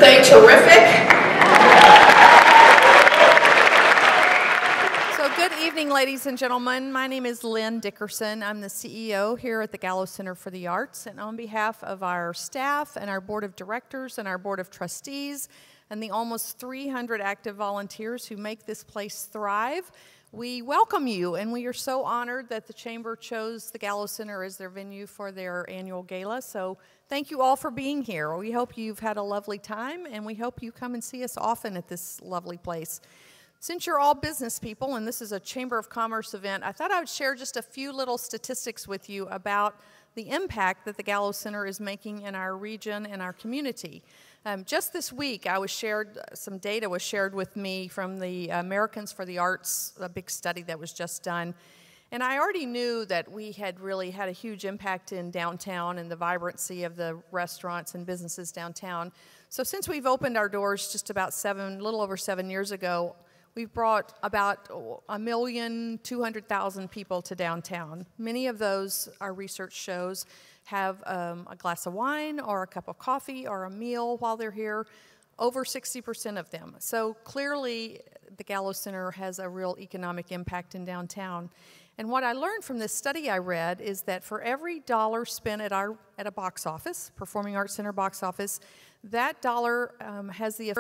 birthday terrific? Good evening, ladies and gentlemen. My name is Lynn Dickerson. I'm the CEO here at the Gallo Center for the Arts, and on behalf of our staff and our board of directors and our board of trustees and the almost 300 active volunteers who make this place thrive, we welcome you, and we are so honored that the Chamber chose the Gallo Center as their venue for their annual gala. So thank you all for being here. We hope you've had a lovely time, and we hope you come and see us often at this lovely place. Since you're all business people, and this is a Chamber of Commerce event, I thought I would share just a few little statistics with you about the impact that the Gallo Center is making in our region and our community. Just this week, some data was shared with me from the Americans for the Arts, a big study that was just done. And I already knew that we had really had a huge impact in downtown and the vibrancy of the restaurants and businesses downtown. So since we've opened our doors just about a little over 7 years ago, we've brought about 1,200,000 people to downtown. Many of those, our research shows, have a glass of wine or a cup of coffee or a meal while they're here, over 60% of them. So clearly, the Gallo Center has a real economic impact in downtown. And what I learned from this study I read is that for every dollar spent at a box office, Performing Arts Center box office, that dollar has the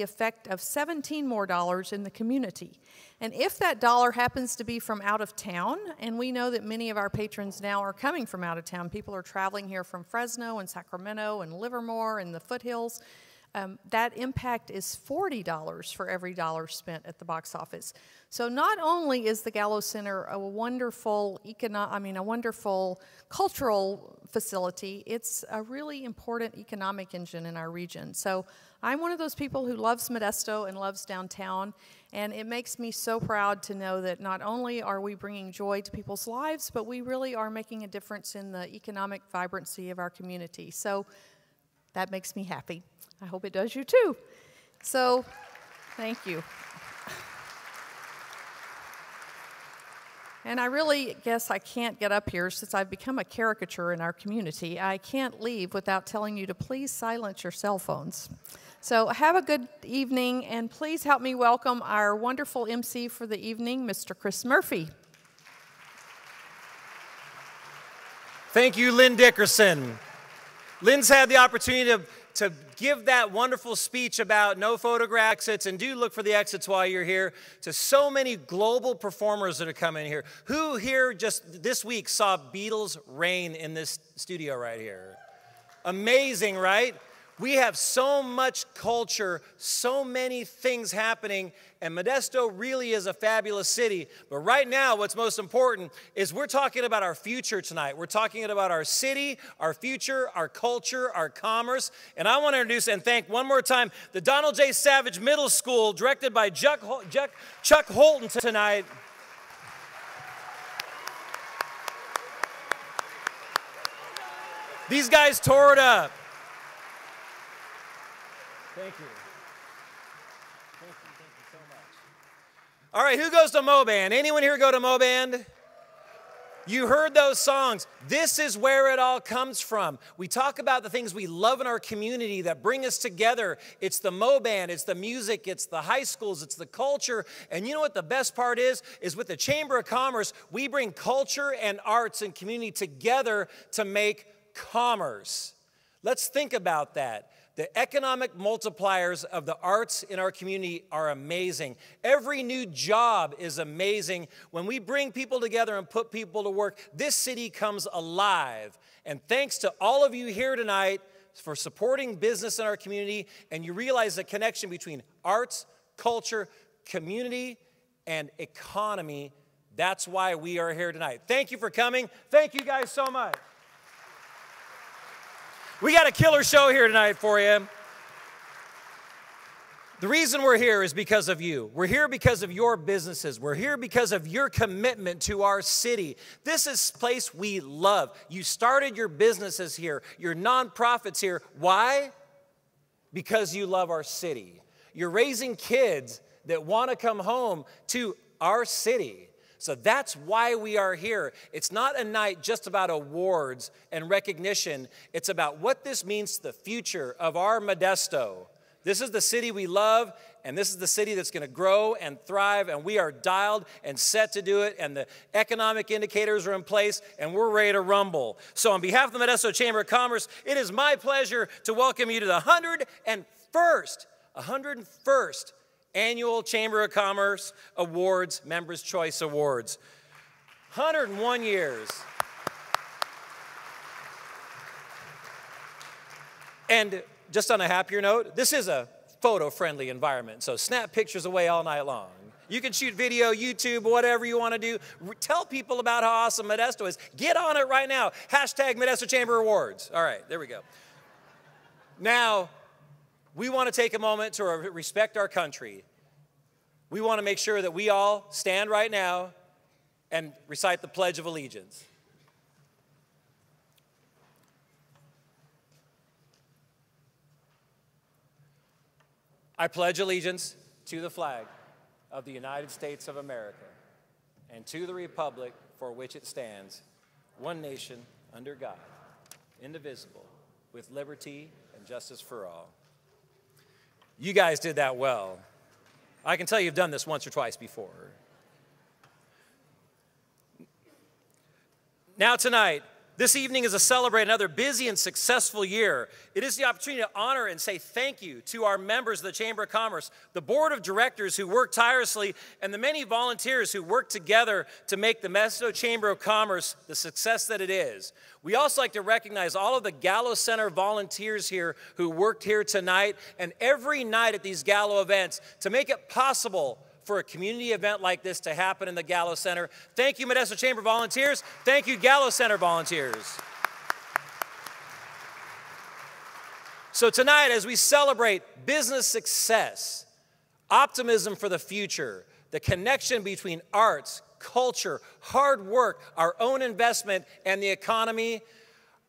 effect of 17 more dollars in the community. And if that dollar happens to be from out of town, and we know that many of our patrons now are coming from out of town, people are traveling here from Fresno and Sacramento and Livermore and the foothills, that impact is $40 for every dollar spent at the box office. So not only is the Gallo Center a wonderful cultural facility, it's a really important economic engine in our region. So I'm one of those people who loves Modesto and loves downtown, and it makes me so proud to know that not only are we bringing joy to people's lives, but we really are making a difference in the economic vibrancy of our community. So that makes me happy. I hope it does you too. So, thank you. And I really guess I can't get up here since I've become a caricature in our community. I can't leave without telling you to please silence your cell phones. So have a good evening, and please help me welcome our wonderful MC for the evening, Mr. Chris Murphy. Thank you, Lynn Dickerson. Lynn's had the opportunity to give that wonderful speech about no photograph exits, and do look for the exits while you're here, to so many global performers that are coming here. Who here just this week saw Beatles reign in this studio right here? Amazing, right? We have so much culture, so many things happening, and Modesto really is a fabulous city. But right now, what's most important is we're talking about our future tonight. We're talking about our city, our future, our culture, our commerce. And I want to introduce and thank one more time the Donald J. Savage Middle School, directed by Chuck Holtan tonight. These guys tore it up. Thank you. Thank you so much. All right, who goes to Moband? Anyone here go to Moband? You heard those songs. This is where it all comes from. We talk about the things we love in our community that bring us together. It's the Moband, it's the music, it's the high schools, it's the culture. And you know what the best part is with the Chamber of Commerce, we bring culture and arts and community together to make commerce. Let's think about that. The economic multipliers of the arts in our community are amazing. Every new job is amazing. When we bring people together and put people to work, this city comes alive. And thanks to all of you here tonight for supporting business in our community, and you realize the connection between arts, culture, community, and economy. That's why we are here tonight. Thank you for coming. Thank you guys so much. We got a killer show here tonight for you. The reason we're here is because of you. We're here because of your businesses. We're here because of your commitment to our city. This is a place we love. You started your businesses here, your nonprofits here. Why? Because you love our city. You're raising kids that want to come home to our city. So that's why we are here. It's not a night just about awards and recognition. It's about what this means to the future of our Modesto. This is the city we love, and this is the city that's going to grow and thrive, and we are dialed and set to do it, and the economic indicators are in place, and we're ready to rumble. So on behalf of the Modesto Chamber of Commerce, it is my pleasure to welcome you to the 101st Annual Chamber of Commerce Awards, Members' Choice Awards. 101 years. And just on a happier note, this is a photo-friendly environment, so snap pictures away all night long. You can shoot video, YouTube, whatever you want to do. Tell people about how awesome Modesto is. Get on it right now. Hashtag Modesto Chamber Awards. All right, there we go. Now, we want to take a moment to respect our country. We want to make sure that we all stand right now and recite the Pledge of Allegiance. I pledge allegiance to the flag of the United States of America and to the republic for which it stands, one nation, under God, indivisible, with liberty and justice for all. You guys did that well. I can tell you've done this once or twice before. Now tonight, this evening is to celebrate another busy and successful year. It is the opportunity to honor and say thank you to our members of the Chamber of Commerce, the board of directors who work tirelessly, and the many volunteers who work together to make the Modesto Chamber of Commerce the success that it is. We also like to recognize all of the Gallo Center volunteers here who worked here tonight and every night at these Gallo events to make it possible for a community event like this to happen in the Gallo Center. Thank you, Modesto Chamber volunteers. Thank you, Gallo Center volunteers. So tonight, as we celebrate business success, optimism for the future, the connection between arts, culture, hard work, our own investment, and the economy,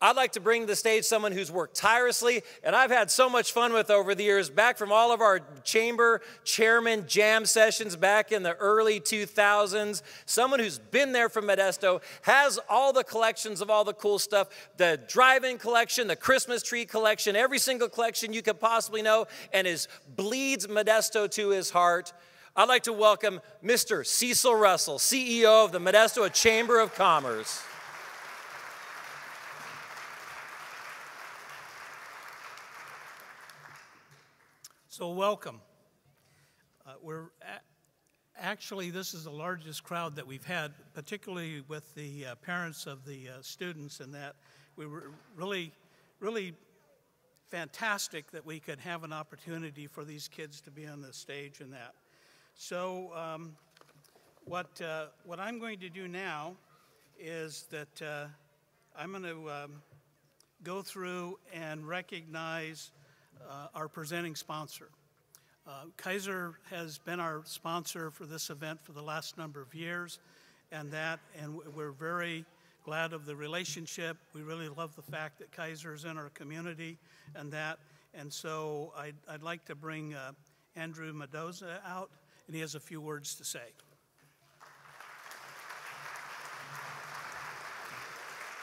I'd like to bring to the stage someone who's worked tirelessly, and I've had so much fun with over the years, back from all of our chamber chairman jam sessions back in the early 2000s, someone who's been there from Modesto, has all the collections of all the cool stuff, the drive-in collection, the Christmas tree collection, every single collection you could possibly know, and bleeds Modesto to his heart. I'd like to welcome Mr. Cecil Russell, CEO of the Modesto Chamber of Commerce. So welcome. Actually, this is the largest crowd that we've had, particularly with the parents of the students, and that we were really fantastic that we could have an opportunity for these kids to be on the stage and that. So what I'm going to do now is that I'm going to go through and recognize our presenting sponsor. Kaiser has been our sponsor for this event for the last number of years, and we're very glad of the relationship. We really love the fact that Kaiser is in our community and so I'd like to bring Andrew Mendoza out, and he has a few words to say.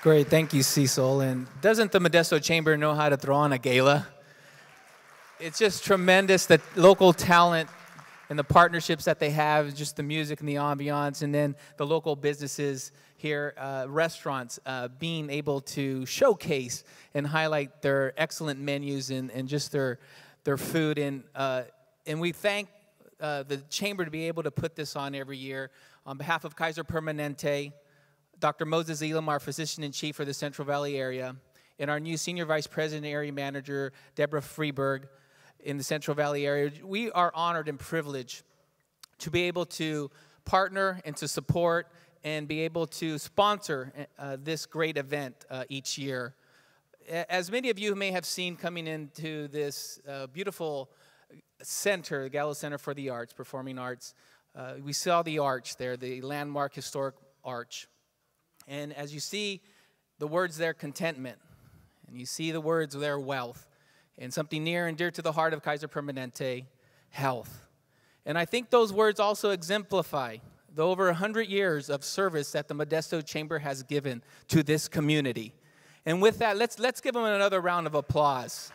Great, thank you, Cecil. And doesn't the Modesto Chamber know how to throw on a gala? It's just tremendous, the local talent and the partnerships that they have, just the music and the ambiance, and then the local businesses here, restaurants, being able to showcase and highlight their excellent menus and just their food. And we thank the Chamber to be able to put this on every year. On behalf of Kaiser Permanente, Dr. Moses Elam, our physician-in-chief for the Central Valley area, and our new Senior Vice President Area Manager, Deborah Freeberg, in the Central Valley area, we are honored and privileged to be able to partner and to support and be able to sponsor this great event each year. As many of you may have seen coming into this beautiful center, the Gallo Center for the Arts, Performing Arts, we saw the arch there, the landmark historic arch. And as you see the words there, contentment, and you see the words there, wealth, and something near and dear to the heart of Kaiser Permanente, health. And I think those words also exemplify the over 100 years of service that the Modesto Chamber has given to this community. And with that, let's give them another round of applause.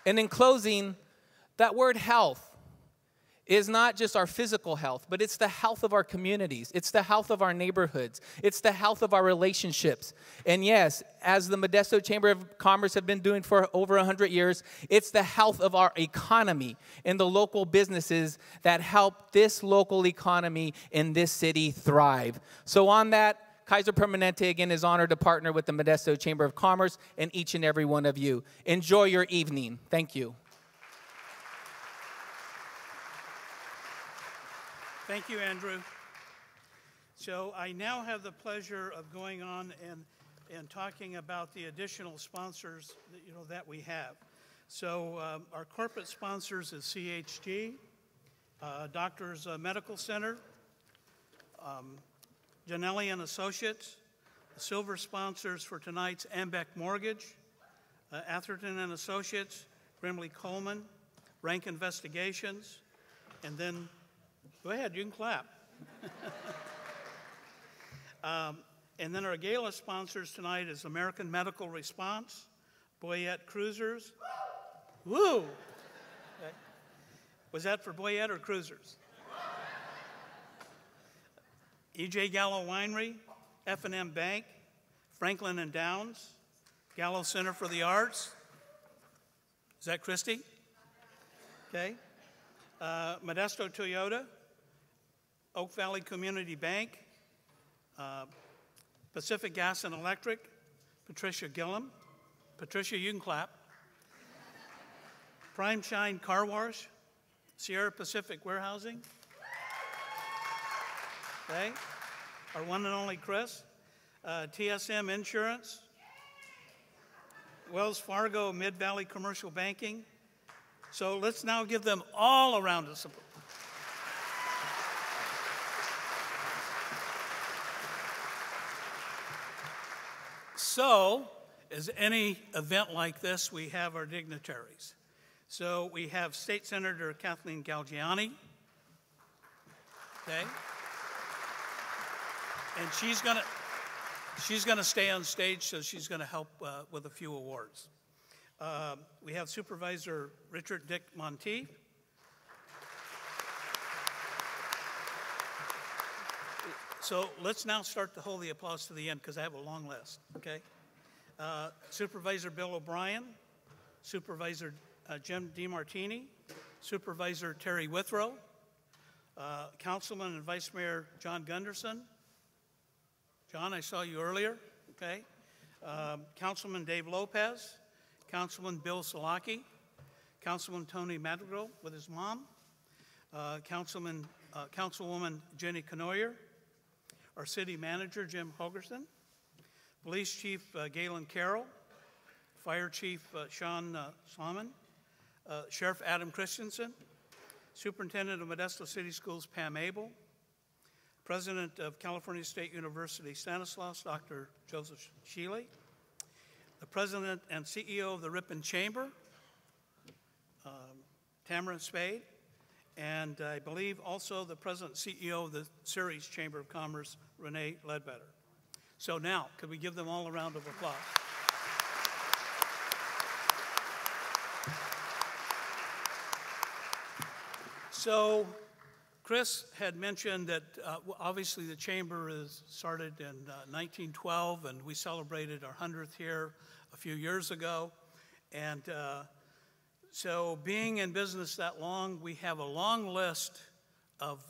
And in closing, that word health is not just our physical health, but it's the health of our communities. It's the health of our neighborhoods. It's the health of our relationships. And yes, as the Modesto Chamber of Commerce have been doing for over 100 years, it's the health of our economy and the local businesses that help this local economy in this city thrive. So on that, Kaiser Permanente again is honored to partner with the Modesto Chamber of Commerce and each and every one of you. Enjoy your evening. Thank you. Thank you, Andrew. So I now have the pleasure of going on and talking about the additional sponsors that we have. So our corporate sponsors is CHG, Doctors Medical Center, Gianelli and Associates. The silver sponsors for tonight's Ambec Mortgage, Atherton and Associates, Grimley Coleman, Rank Investigations, and then go ahead, you can clap. And then our gala sponsors tonight is American Medical Response, Boyette Cruisers. Woo! Okay. Was that for Boyette or Cruisers? E.J. Gallo Winery, F&M Bank, Franklin and Downs, Gallo Center for the Arts. Is that Christy? Okay. Modesto Toyota, Oak Valley Community Bank, Pacific Gas and Electric, Patricia Gillum. Patricia, you can clap. Prime Shine Car Wash, Sierra Pacific Warehousing. Okay. Our one and only Chris. TSM Insurance, Wells Fargo Mid-Valley Commercial Banking. So let's now give them all a round of support. So, as any event like this, we have our dignitaries. So we have State Senator Kathleen Galgiani. Okay. And she's gonna stay on stage, so she's gonna help with a few awards. We have Supervisor Richard Dick Monteith. So let's now start to hold the applause to the end because I have a long list, okay? Supervisor Bill O'Brien, Supervisor Jim DeMartini, Supervisor Terry Withrow, Councilman and Vice Mayor John Gunderson. John, I saw you earlier, okay? Councilman Dave Lopez, Councilman Bill Salaki, Councilman Tony Madrigal with his mom, Councilwoman Jenny Canoyer, our City Manager Jim Hogerson, Police Chief Galen Carroll, Fire Chief Sean Salmon, Sheriff Adam Christensen, Superintendent of Modesto City Schools Pam Abel, President of California State University Stanislaus, Dr. Joseph Shealy, the President and CEO of the Ripon Chamber, Tamara Spade, and I believe also the President and CEO of the Ceres Chamber of Commerce, Renee Ledbetter. So now, could we give them all a round of applause? So, Chris had mentioned that obviously the Chamber is started in 1912, and we celebrated our 100th here a few years ago. And so being in business that long, we have a long list of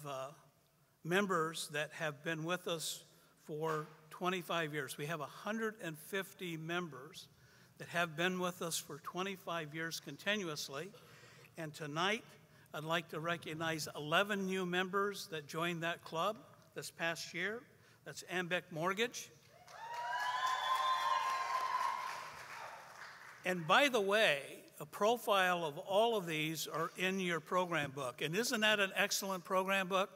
members that have been with us for 25 years. We have 150 members that have been with us for 25 years continuously. And tonight, I'd like to recognize 11 new members that joined that club this past year. That's Ambec Mortgage. And by the way, a profile of all of these are in your program book. And isn't that an excellent program book?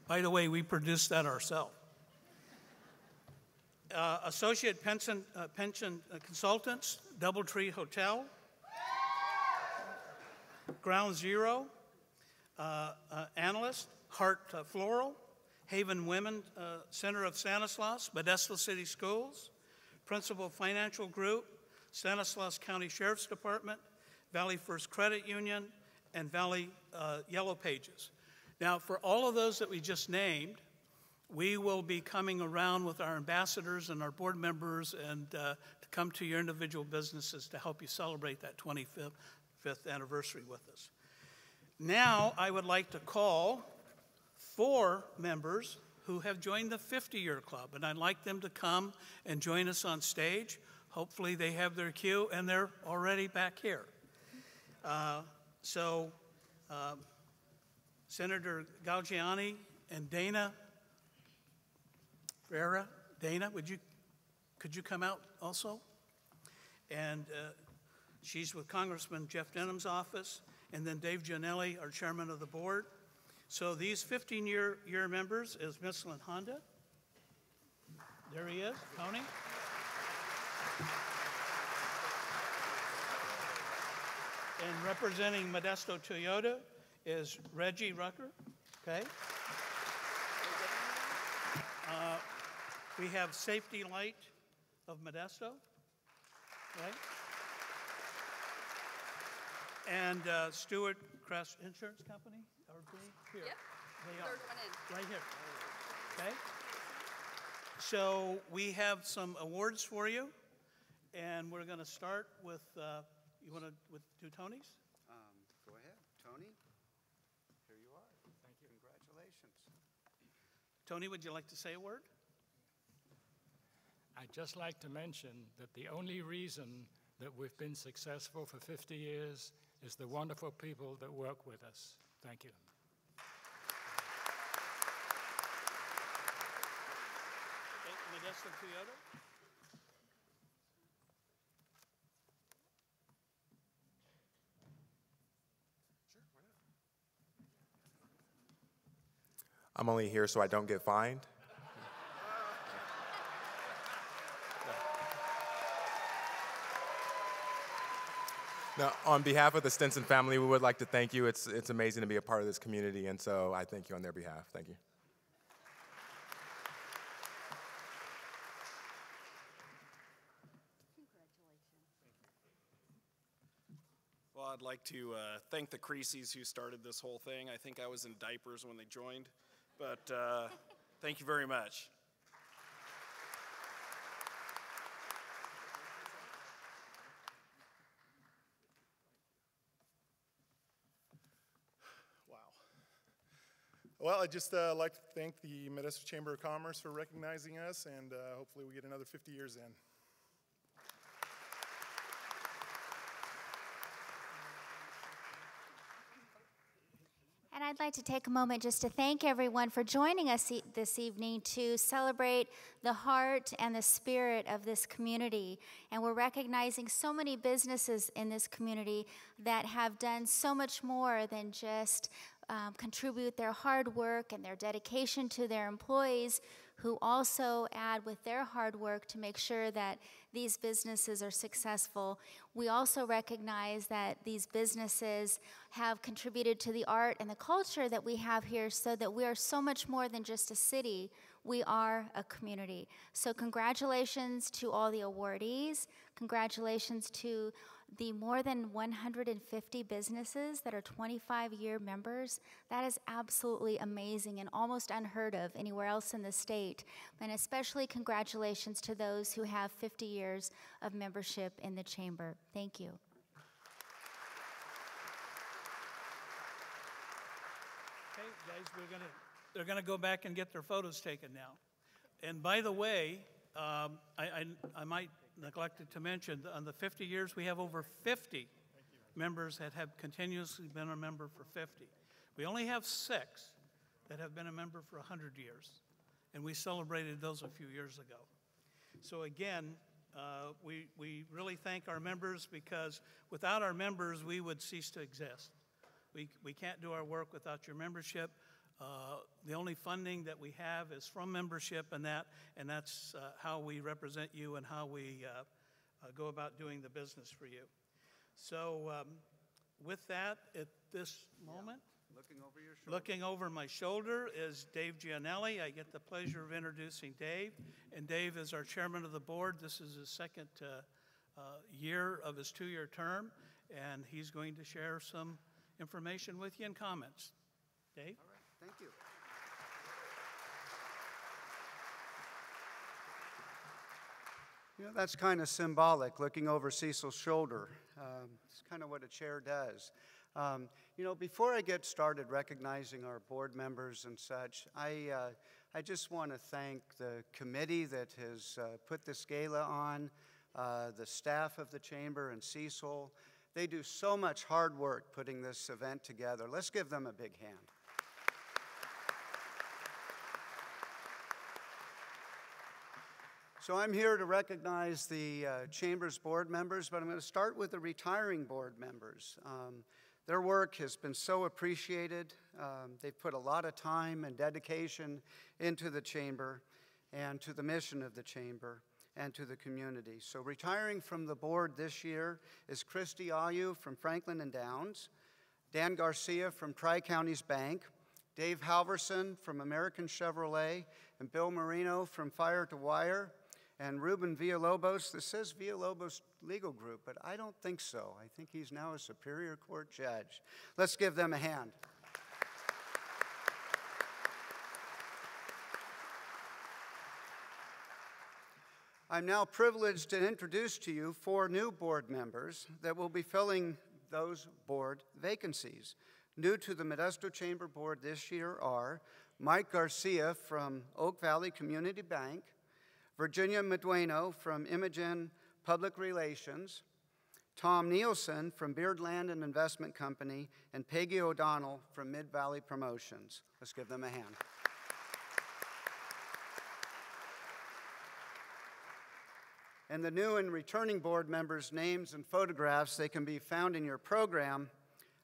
By the way, we produced that ourselves. Associate Pension Consultants, Doubletree Hotel, Ground Zero, Analyst, Hart Floral, Haven Women Center of Stanislaus, Modesto City Schools, Principal Financial Group, Stanislaus County Sheriff's Department, Valley First Credit Union, and Valley Yellow Pages. Now, for all of those that we just named, we will be coming around with our ambassadors and our board members and to come to your individual businesses to help you celebrate that 25th anniversary with us. Now, I would like to call 4 members who have joined the 50-year club, and I'd like them to come and join us on stage. Hopefully they have their cue, and they're already back here. Senator Galgiani and Dana, Vera, Dana, could you come out also? And she's with Congressman Jeff Denham's office, and then Dave Gianelli, our chairman of the board. So these 15-year members is Miss Lynn Honda. There he is, Tony. And representing Modesto Toyota is Reggie Rucker, okay? We have Safety Light of Modesto, right? And Stewart Crest Insurance Company, are they here? Yep. They are. Third one in. Right here, okay? So we have some awards for you, and we're gonna start with, you wanna do Tony's? Go ahead, Tony. Here you are. Thank you. Congratulations. Tony, would you like to say a word? I'd just like to mention that the only reason that we've been successful for 50 years is the wonderful people that work with us. Thank you. Modesto Toyota. I'm only here so I don't get fined. Now, on behalf of the Stinson family, we would like to thank you. It's amazing to be a part of this community, and so I thank you on their behalf. Thank you. Well, I'd like to thank the Creases who started this whole thing. I think I was in diapers when they joined, but thank you very much. Wow. Well, I'd just like to thank the Modesto Chamber of Commerce for recognizing us, and hopefully we get another 50 years in. And I'd like to take a moment just to thank everyone for joining us this evening to celebrate the heart and the spirit of this community. And we're recognizing so many businesses in this community that have done so much more than just contribute their hard work and their dedication to their employees, who also add with their hard work to make sure that these businesses are successful. We also recognize that these businesses have contributed to the art and the culture that we have here, so that we are so much more than just a city. We are a community. So congratulations to all the awardees. Congratulations to the more than 150 businesses that are 25-year members. That is absolutely amazing and almost unheard of anywhere else in the state. And especially congratulations to those who have 50 years of membership in the chamber. Thank you. Okay, guys, they're gonna go back and get their photos taken now. And by the way, I might neglected to mention, on the 50 years, we have over 50 members that have continuously been a member for 50. We only have 6 that have been a member for 100 years, and we celebrated those a few years ago. So again, we really thank our members, because without our members, we would cease to exist. We can't do our work without your membership. The only funding that we have is from membership, and that's how we represent you and how we go about doing the business for you. So with that, at this moment, looking over my shoulder is Dave Gianelli. I get the pleasure of introducing Dave, and Dave is our chairman of the board. This is his second year of his 2-year term, and he's going to share some information with you and comments. Dave? All right, thank you. You know, that's kind of symbolic, looking over Cecil's shoulder. It's kind of what a chair does. You know, before I get started recognizing our board members and such, I just want to thank the committee that has put this gala on, the staff of the chamber and Cecil. They do so much hard work putting this event together. Let's give them a big hand. So I'm here to recognize the Chamber's board members, but I'm going to start with the retiring board members. Their work has been so appreciated. They've put a lot of time and dedication into the Chamber and to the mission of the Chamber and to the community. So retiring from the board this year is Christy Ayu from Franklin and Downs, Dan Garcia from Tri-Counties Bank, Dave Halverson from American Chevrolet, and Bill Marino from Fire to Wire, and Ruben Villalobos. This says Villalobos Legal Group, but I don't think so. I think he's now a Superior Court judge. Let's give them a hand. I'm now privileged to introduce to you 4 new board members that will be filling those board vacancies. New to the Modesto Chamber Board this year are Mike Garcia from Oak Valley Community Bank, Virginia Medueno from Imogen Public Relations, Tom Nielsen from Beard Land and Investment Company, and Peggy O'Donnell from Mid-Valley Promotions. Let's give them a hand. And the new and returning board members' names and photographs, they can be found in your program,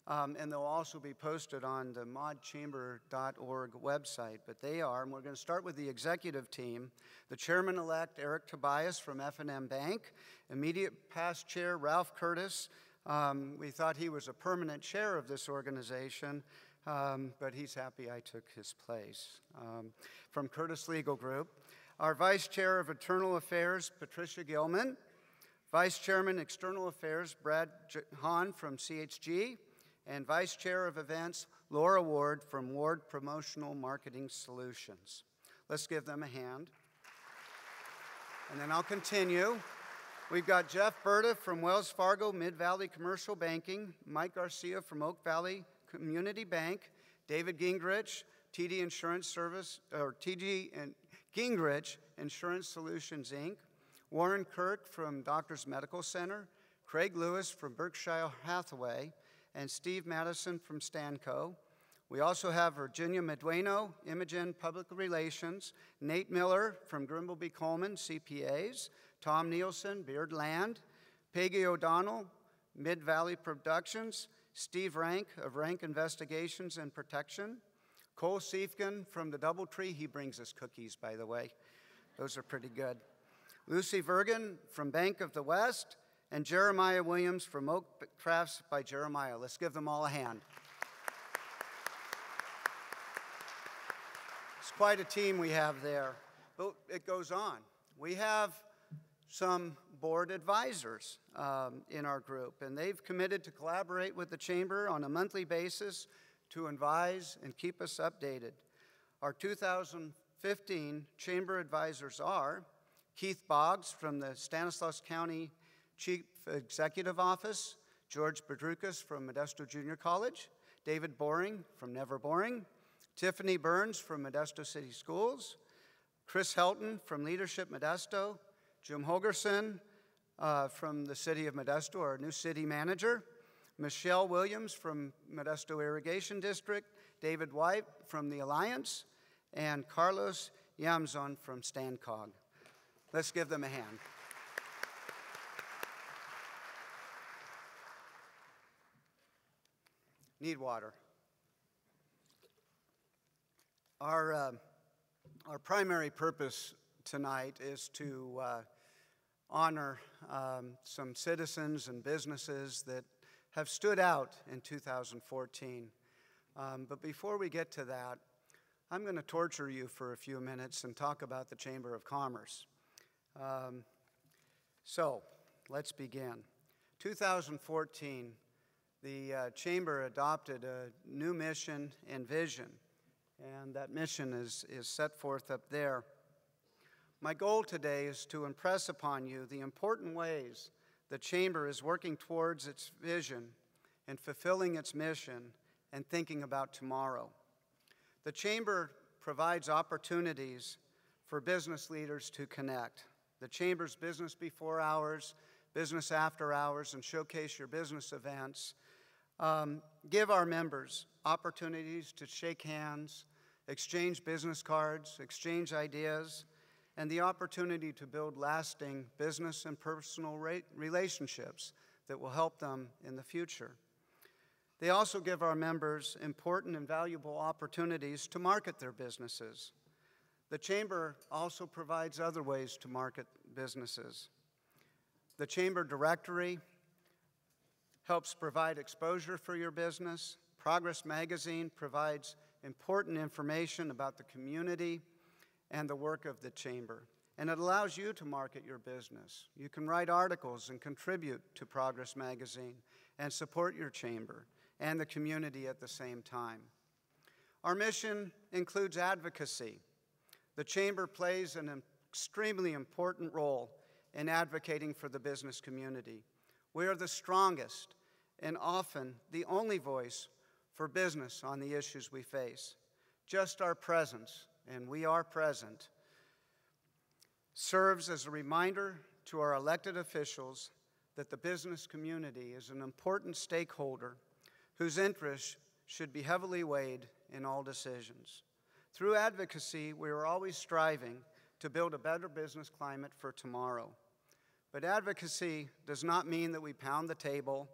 and they'll also be posted on the modchamber.org website. But they are, and we're going to start with the executive team, the chairman-elect Eric Tobias from F&M Bank, immediate past chair Ralph Curtis. We thought he was a permanent chair of this organization, but he's happy I took his place. From Curtis Legal Group, our vice chair of internal affairs, Patricia Gilman, vice chairman external affairs, Brad Hahn from CHG, and Vice Chair of Events, Laura Ward from Ward Promotional Marketing Solutions. Let's give them a hand. And then I'll continue. We've got Jeff Berta from Wells Fargo Mid-Valley Commercial Banking, Mike Garcia from Oak Valley Community Bank, David Gingrich, TD Insurance Service, or TD and Gingrich Insurance Solutions, Inc., Warren Kirk from Doctors Medical Center, Craig Lewis from Berkshire Hathaway, and Steve Madison from Stanco. We also have Virginia Medueno, Imogen Public Relations, Nate Miller from Grimbleby Coleman, CPAs, Tom Nielsen, Beard Land, Peggy O'Donnell, Mid-Valley Productions, Steve Rank of Rank Investigations and Protection, Cole Siefkin from the Doubletree. He brings us cookies, by the way. Those are pretty good. Lucy Vergen from Bank of the West, and Jeremiah Williams from Oak Crafts by Jeremiah. Let's give them all a hand. It's quite a team we have there. But it goes on. We have some board advisors in our group, and they've committed to collaborate with the Chamber on a monthly basis to advise and keep us updated. Our 2015 Chamber advisors are Keith Boggs from the Stanislaus County Chief Executive Office, George Bedrukas from Modesto Junior College, David Boring from Never Boring, Tiffany Burns from Modesto City Schools, Chris Helton from Leadership Modesto, Jim Holgerson from the City of Modesto, our new city manager, Michelle Williams from Modesto Irrigation District, David White from the Alliance, and Carlos Yamzon from StanCog. Let's give them a hand. Need water. Our primary purpose tonight is to honor some citizens and businesses that have stood out in 2014. But before we get to that, I'm going to torture you for a few minutes and talk about the Chamber of Commerce. So let's begin. 2014, the Chamber adopted a new mission and vision, and that mission is set forth up there. My goal today is to impress upon you the important ways the Chamber is working towards its vision and fulfilling its mission and thinking about tomorrow. The Chamber provides opportunities for business leaders to connect. The Chamber's Business Before Hours, Business After Hours, and Showcase Your Business events give our members opportunities to shake hands, exchange business cards, exchange ideas, and the opportunity to build lasting business and personal relationships that will help them in the future. They also give our members important and valuable opportunities to market their businesses. The Chamber also provides other ways to market businesses. The Chamber Directory helps provide exposure for your business. Progress Magazine provides important information about the community and the work of the Chamber, and it allows you to market your business. You can write articles and contribute to Progress Magazine and support your Chamber and the community at the same time. Our mission includes advocacy. The Chamber plays an extremely important role in advocating for the business community. We are the strongest and often the only voice for business on the issues we face. Just our presence, and we are present, serves as a reminder to our elected officials that the business community is an important stakeholder whose interests should be heavily weighed in all decisions. Through advocacy, we are always striving to build a better business climate for tomorrow. But advocacy does not mean that we pound the table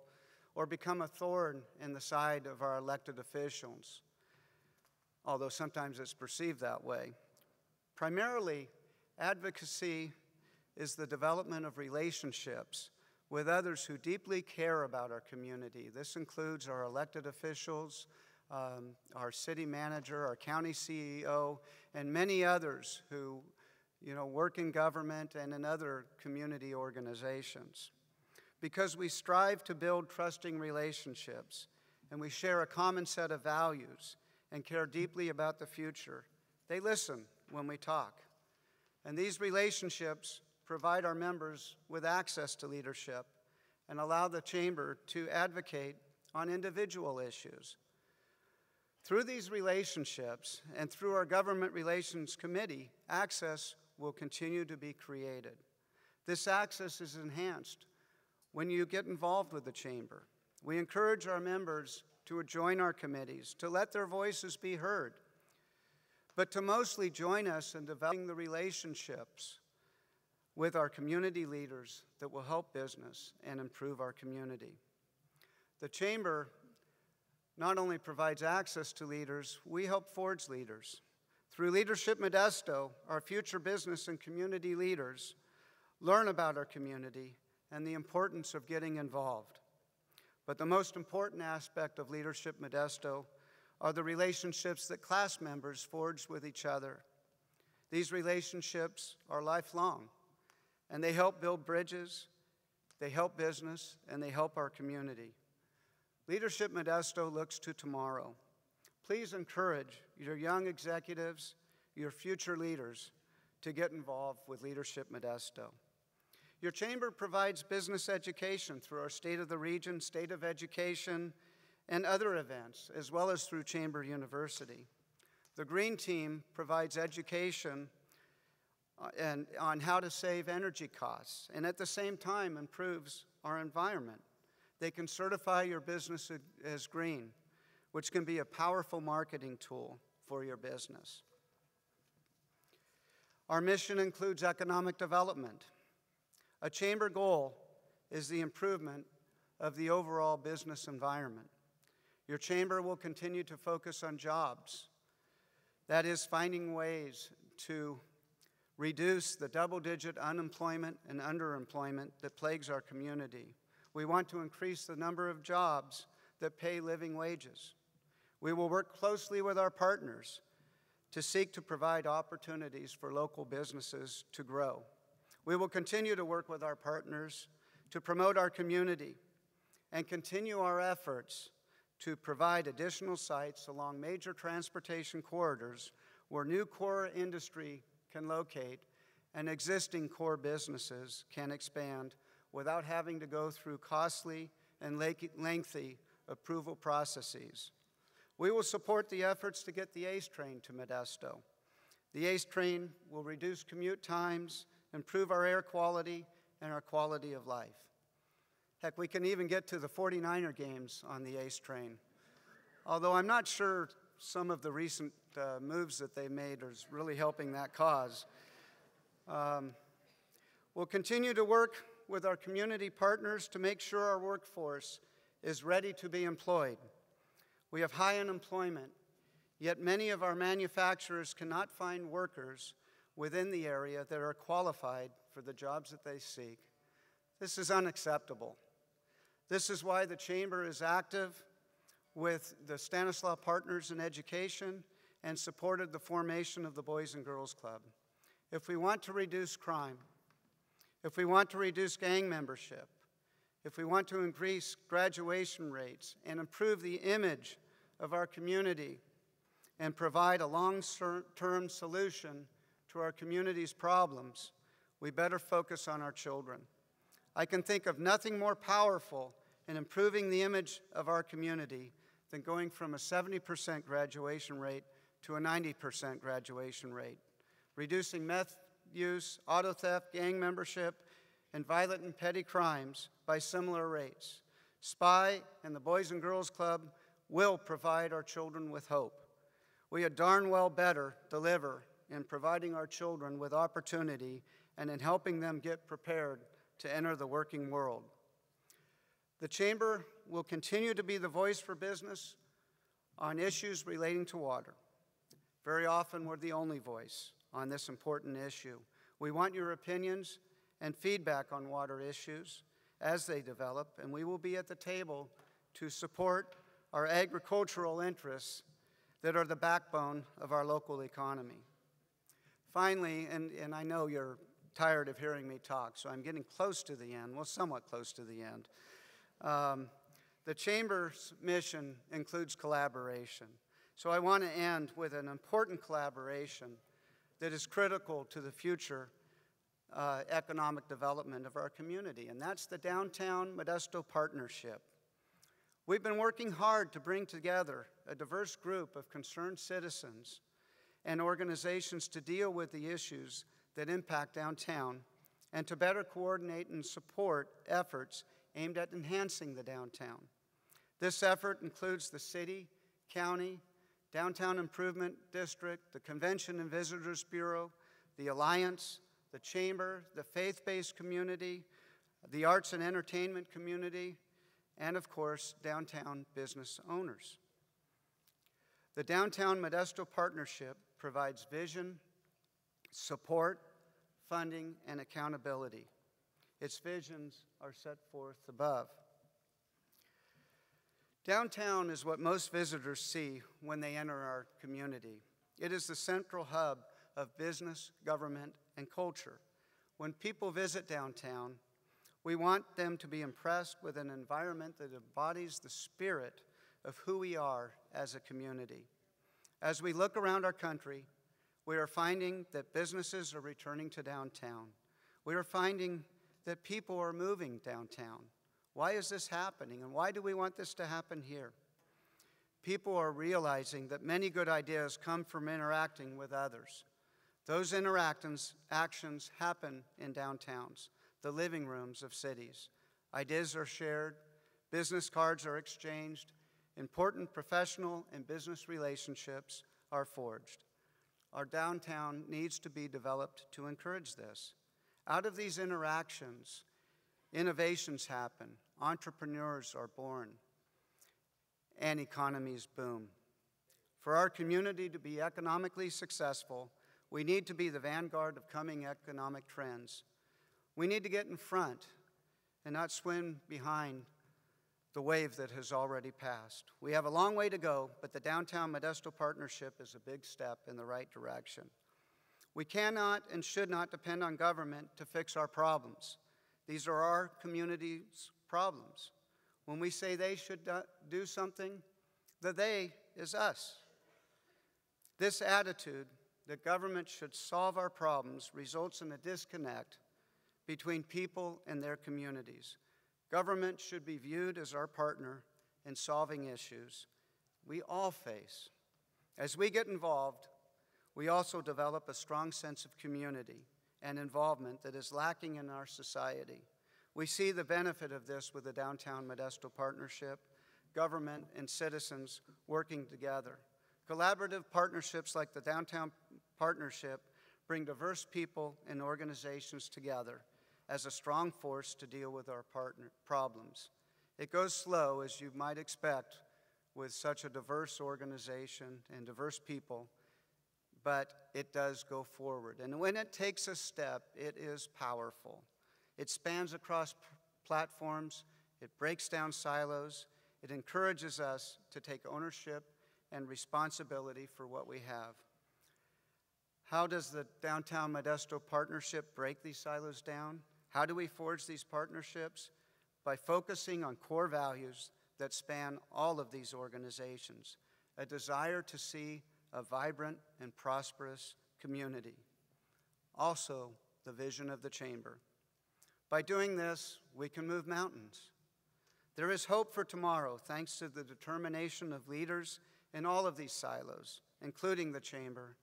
or become a thorn in the side of our elected officials, although sometimes it's perceived that way. Primarily, advocacy is the development of relationships with others who deeply care about our community. This includes our elected officials, our city manager, our county CEO, and many others who work in government and in other community organizations. Because we strive to build trusting relationships and we share a common set of values and care deeply about the future, they listen when we talk. And these relationships provide our members with access to leadership and allow the Chamber to advocate on individual issues. Through these relationships and through our Government Relations Committee, access will continue to be created. This access is enhanced when you get involved with the Chamber. We encourage our members to join our committees, to let their voices be heard, but to mostly join us in developing the relationships with our community leaders that will help business and improve our community. The Chamber not only provides access to leaders, we help forge leaders. Through Leadership Modesto, our future business and community leaders learn about our community and the importance of getting involved. But the most important aspect of Leadership Modesto are the relationships that class members forge with each other. These relationships are lifelong, and they help build bridges, they help business, and they help our community. Leadership Modesto looks to tomorrow. Please encourage your young executives, your future leaders, to get involved with Leadership Modesto. Your Chamber provides business education through our State of the Region, State of Education, and other events, as well as through Chamber University. The Green Team provides education on how to save energy costs, and at the same time improves our environment. They can certify your business as green, which can be a powerful marketing tool for your business. Our mission includes economic development. A Chamber goal is the improvement of the overall business environment. Your Chamber will continue to focus on jobs That is finding ways to reduce the double-digit unemployment and underemployment that plagues our community. We want to increase the number of jobs that pay living wages. We will work closely with our partners to seek to provide opportunities for local businesses to grow. We will continue to work with our partners to promote our community and continue our efforts to provide additional sites along major transportation corridors where new core industry can locate and existing core businesses can expand without having to go through costly and lengthy approval processes. We will support the efforts to get the ACE train to Modesto. The ACE train will reduce commute times, improve our air quality, and our quality of life. Heck, we can even get to the 49er games on the ACE train. Although I'm not sure some of the recent moves that they made is really helping that cause. We'll continue to work with our community partners to make sure our workforce is ready to be employed. We have high unemployment, yet many of our manufacturers cannot find workers within the area that are qualified for the jobs that they seek. This is unacceptable. This is why the Chamber is active with the Stanislaw Partners in Education and supported the formation of the Boys and Girls Club. If we want to reduce crime, if we want to reduce gang membership, if we want to increase graduation rates and improve the image of our community and provide a long-term solution to our community's problems, we better focus on our children. I can think of nothing more powerful in improving the image of our community than going from a 70% graduation rate to a 90% graduation rate, reducing meth use, auto theft, gang membership, and violent and petty crimes by similar rates. SPY and the Boys and Girls Club will provide our children with hope. We had darn well better deliver in providing our children with opportunity and in helping them get prepared to enter the working world. The Chamber will continue to be the voice for business on issues relating to water. Very often we're the only voice on this important issue. We want your opinions and feedback on water issues as they develop, and we will be at the table to support our agricultural interests that are the backbone of our local economy. Finally, and I know you're tired of hearing me talk, so I'm getting close to the end, well, somewhat close to the end. The Chamber's mission includes collaboration. So I want to end with an important collaboration that is critical to the future economic development of our community, and that's the Downtown Modesto Partnership. We've been working hard to bring together a diverse group of concerned citizens and organizations to deal with the issues that impact downtown and to better coordinate and support efforts aimed at enhancing the downtown. This effort includes the city, county, Downtown Improvement District, the Convention and Visitors Bureau, the Alliance, the Chamber, the faith-based community, the arts and entertainment community, and of course, downtown business owners. The Downtown Modesto Partnership provides vision, support, funding, and accountability. Its visions are set forth above. Downtown is what most visitors see when they enter our community. It is the central hub of business, government, and culture. When people visit downtown, we want them to be impressed with an environment that embodies the spirit of who we are as a community. As we look around our country, we are finding that businesses are returning to downtown. We are finding that people are moving downtown. Why is this happening, and why do we want this to happen here? People are realizing that many good ideas come from interacting with others. Those actions happen in downtowns, the living rooms of cities. Ideas are shared, business cards are exchanged, important professional and business relationships are forged. Our downtown needs to be developed to encourage this. Out of these interactions, innovations happen, entrepreneurs are born, and economies boom. For our community to be economically successful, we need to be the vanguard of coming economic trends. We need to get in front and not swim behind the wave that has already passed. We have a long way to go, but the Downtown Modesto Partnership is a big step in the right direction. We cannot and should not depend on government to fix our problems. These are our community's problems. When we say they should do something, the they is us. This attitude that government should solve our problems results in a disconnect between people and their communities. Government should be viewed as our partner in solving issues we all face. As we get involved, we also develop a strong sense of community and involvement that is lacking in our society. We see the benefit of this with the Downtown Modesto Partnership, government and citizens working together. Collaborative partnerships like the Downtown Partnership bring diverse people and organizations together as a strong force to deal with our problems. It goes slow, as you might expect, with such a diverse organization and diverse people, but it does go forward. And when it takes a step, it is powerful. It spans across platforms, it breaks down silos, it encourages us to take ownership and responsibility for what we have. How does the Downtown Modesto Partnership break these silos down? How do we forge these partnerships? By focusing on core values that span all of these organizations, a desire to see a vibrant and prosperous community. Also, the vision of the Chamber. By doing this, we can move mountains. There is hope for tomorrow thanks to the determination of leaders in all of these silos, including the Chamber,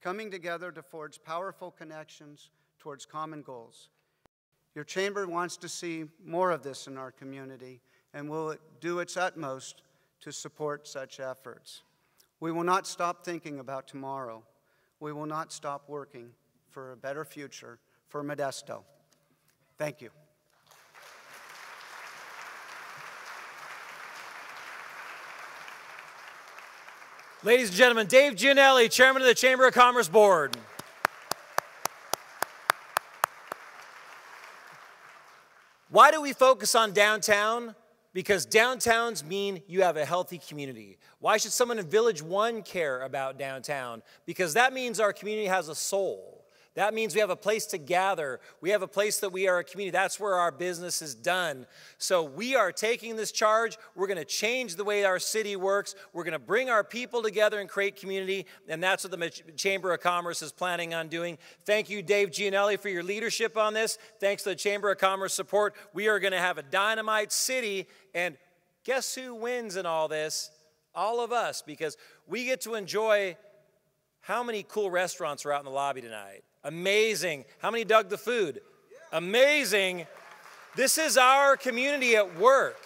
coming together to forge powerful connections towards common goals. Your Chamber wants to see more of this in our community and will do its utmost to support such efforts. We will not stop thinking about tomorrow. We will not stop working for a better future for Modesto. Thank you. Ladies and gentlemen, Dave Gianelli, Chairman of the Chamber of Commerce Board. Why do we focus on downtown? Because downtowns mean you have a healthy community. Why should someone in Village 1 care about downtown? Because that means our community has a soul. That means we have a place to gather. We have a place that we are a community. That's where our business is done. So we are taking this charge. We're going to change the way our city works. We're going to bring our people together and create community, and that's what the Chamber of Commerce is planning on doing. Thank you, Dave Gianelli, for your leadership on this. Thanks to the Chamber of Commerce support. We are going to have a dynamite city, and guess who wins in all this? All of us, because we get to enjoy how many cool restaurants are out in the lobby tonight. Amazing. How many dug the food? Amazing. This is our community at work.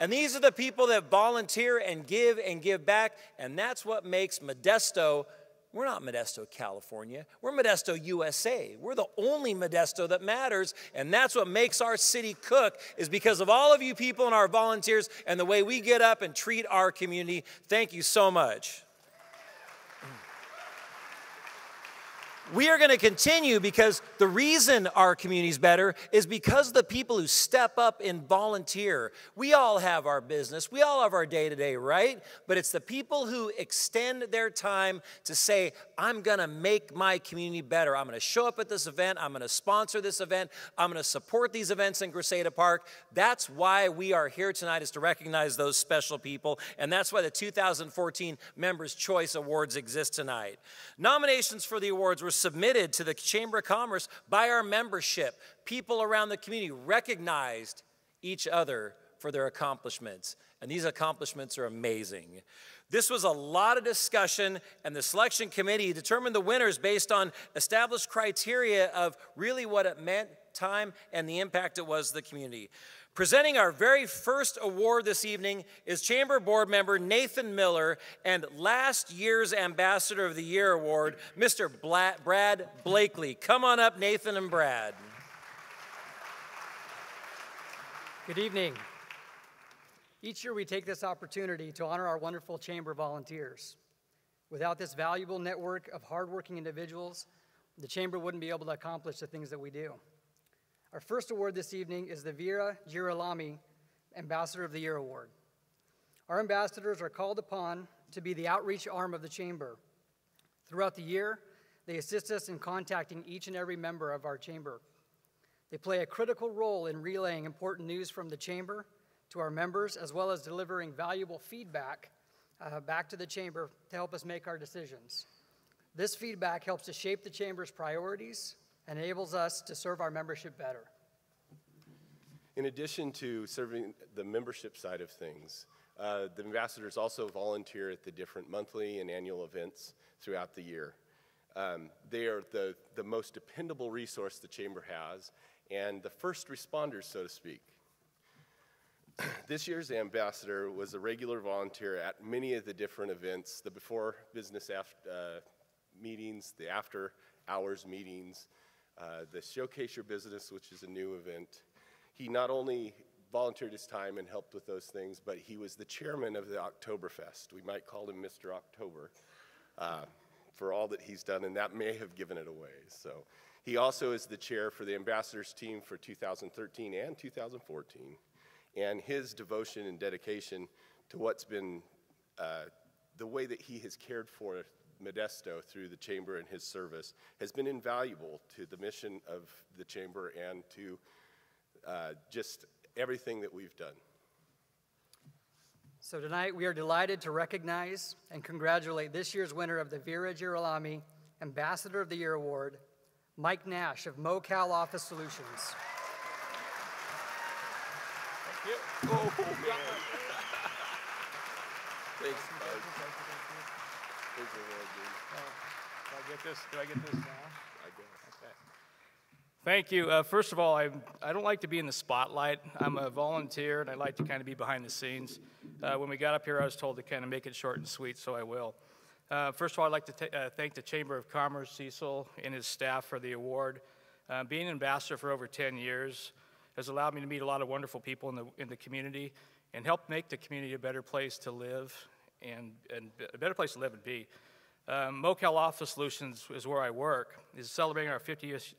And these are the people that volunteer and give back. And that's what makes Modesto. We're not Modesto, California. We're Modesto, USA. We're the only Modesto that matters. And that's what makes our city cook, is because of all of you people and our volunteers and the way we get up and treat our community. Thank you so much. We are going to continue because the reason our community is better is because of the people who step up and volunteer. We all have our business. We all have our day-to-day, right? But it's the people who extend their time to say, I'm going to make my community better. I'm going to show up at this event. I'm going to sponsor this event. I'm going to support these events in Crescenta Park. That's why we are here tonight, is to recognize those special people. And that's why the 2014 Members' Choice Awards exist tonight. Nominations for the awards were submitted to the Chamber of Commerce by our membership. People around the community recognized each other for their accomplishments, and these accomplishments are amazing. This was a lot of discussion, and the selection committee determined the winners based on established criteria of really what it meant, time, and the impact it was to the community. Presenting our very first award this evening is Chamber Board member Nathan Miller and last year's Ambassador of the Year award, Mr. Brad Blakely. Come on up, Nathan and Brad. Good evening. Each year we take this opportunity to honor our wonderful Chamber volunteers. Without this valuable network of hardworking individuals, the Chamber wouldn't be able to accomplish the things that we do. Our first award this evening is the Vera Girolami Ambassador of the Year Award. Our ambassadors are called upon to be the outreach arm of the Chamber. Throughout the year, they assist us in contacting each and every member of our Chamber. They play a critical role in relaying important news from the Chamber to our members, as well as delivering valuable feedback back to the Chamber to help us make our decisions. This feedback helps to shape the Chamber's priorities and enables us to serve our membership better. In addition to serving the membership side of things, the ambassadors also volunteer at the different monthly and annual events throughout the year. They are the most dependable resource the Chamber has, and the first responders, so to speak. This year's ambassador was a regular volunteer at many of the different events, the before business meetings, the after hours meetings, the Showcase Your Business, which is a new event. He not only volunteered his time and helped with those things, but he was the chairman of the Oktoberfest. We might call him Mr. October for all that he's done, and that may have given it away. So he also is the chair for the ambassadors team for 2013 and 2014. And his devotion and dedication to what's been the way that he has cared for Modesto through the Chamber and his service has been invaluable to the mission of the Chamber and to just everything that we've done. So tonight we are delighted to recognize and congratulate this year's winner of the Vera Girolami Ambassador of the Year Award, Mike Nash of MoCal Office Solutions. Thank you. Oh, man. Thanks, Mike. Do I get this now? I guess. Okay. Thank you. First of all, I don't like to be in the spotlight. I'm a volunteer, and I like to kind of be behind the scenes. When we got up here, I was told to kind of make it short and sweet, so I will. First of all, I'd like to thank the Chamber of Commerce, Cecil, and his staff for the award. Being an ambassador for over 10 years has allowed me to meet a lot of wonderful people in the community and help make the community a better place to live and a better place to live and be. MoCal Office Solutions is where I work. Is celebrating our 50th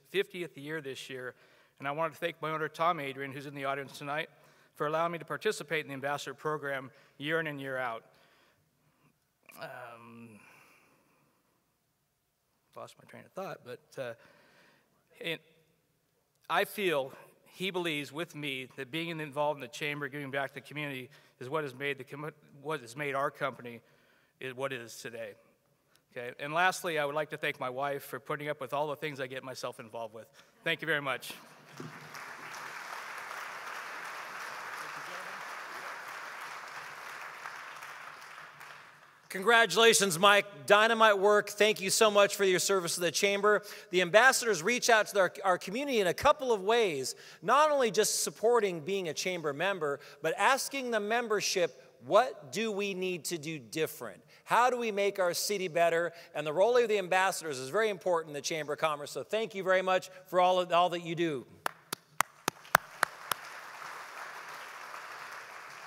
year this year, and I wanted to thank my owner, Tom Adrian, who's in the audience tonight, for allowing me to participate in the ambassador program year in and year out. Lost my train of thought, but I feel he believes with me that being involved in the Chamber, giving back to the community, is what has made our company what it is today. Okay, and lastly, I would like to thank my wife for putting up with all the things I get myself involved with. Thank you very much. Congratulations, Mike. Dynamite work. Thank you so much for your service to the Chamber. The ambassadors reach out to our community in a couple of ways, not only just supporting being a Chamber member, but asking the membership, what do we need to do different? How do we make our city better? And the role of the ambassadors is very important in the Chamber of Commerce. So thank you very much for all that you do.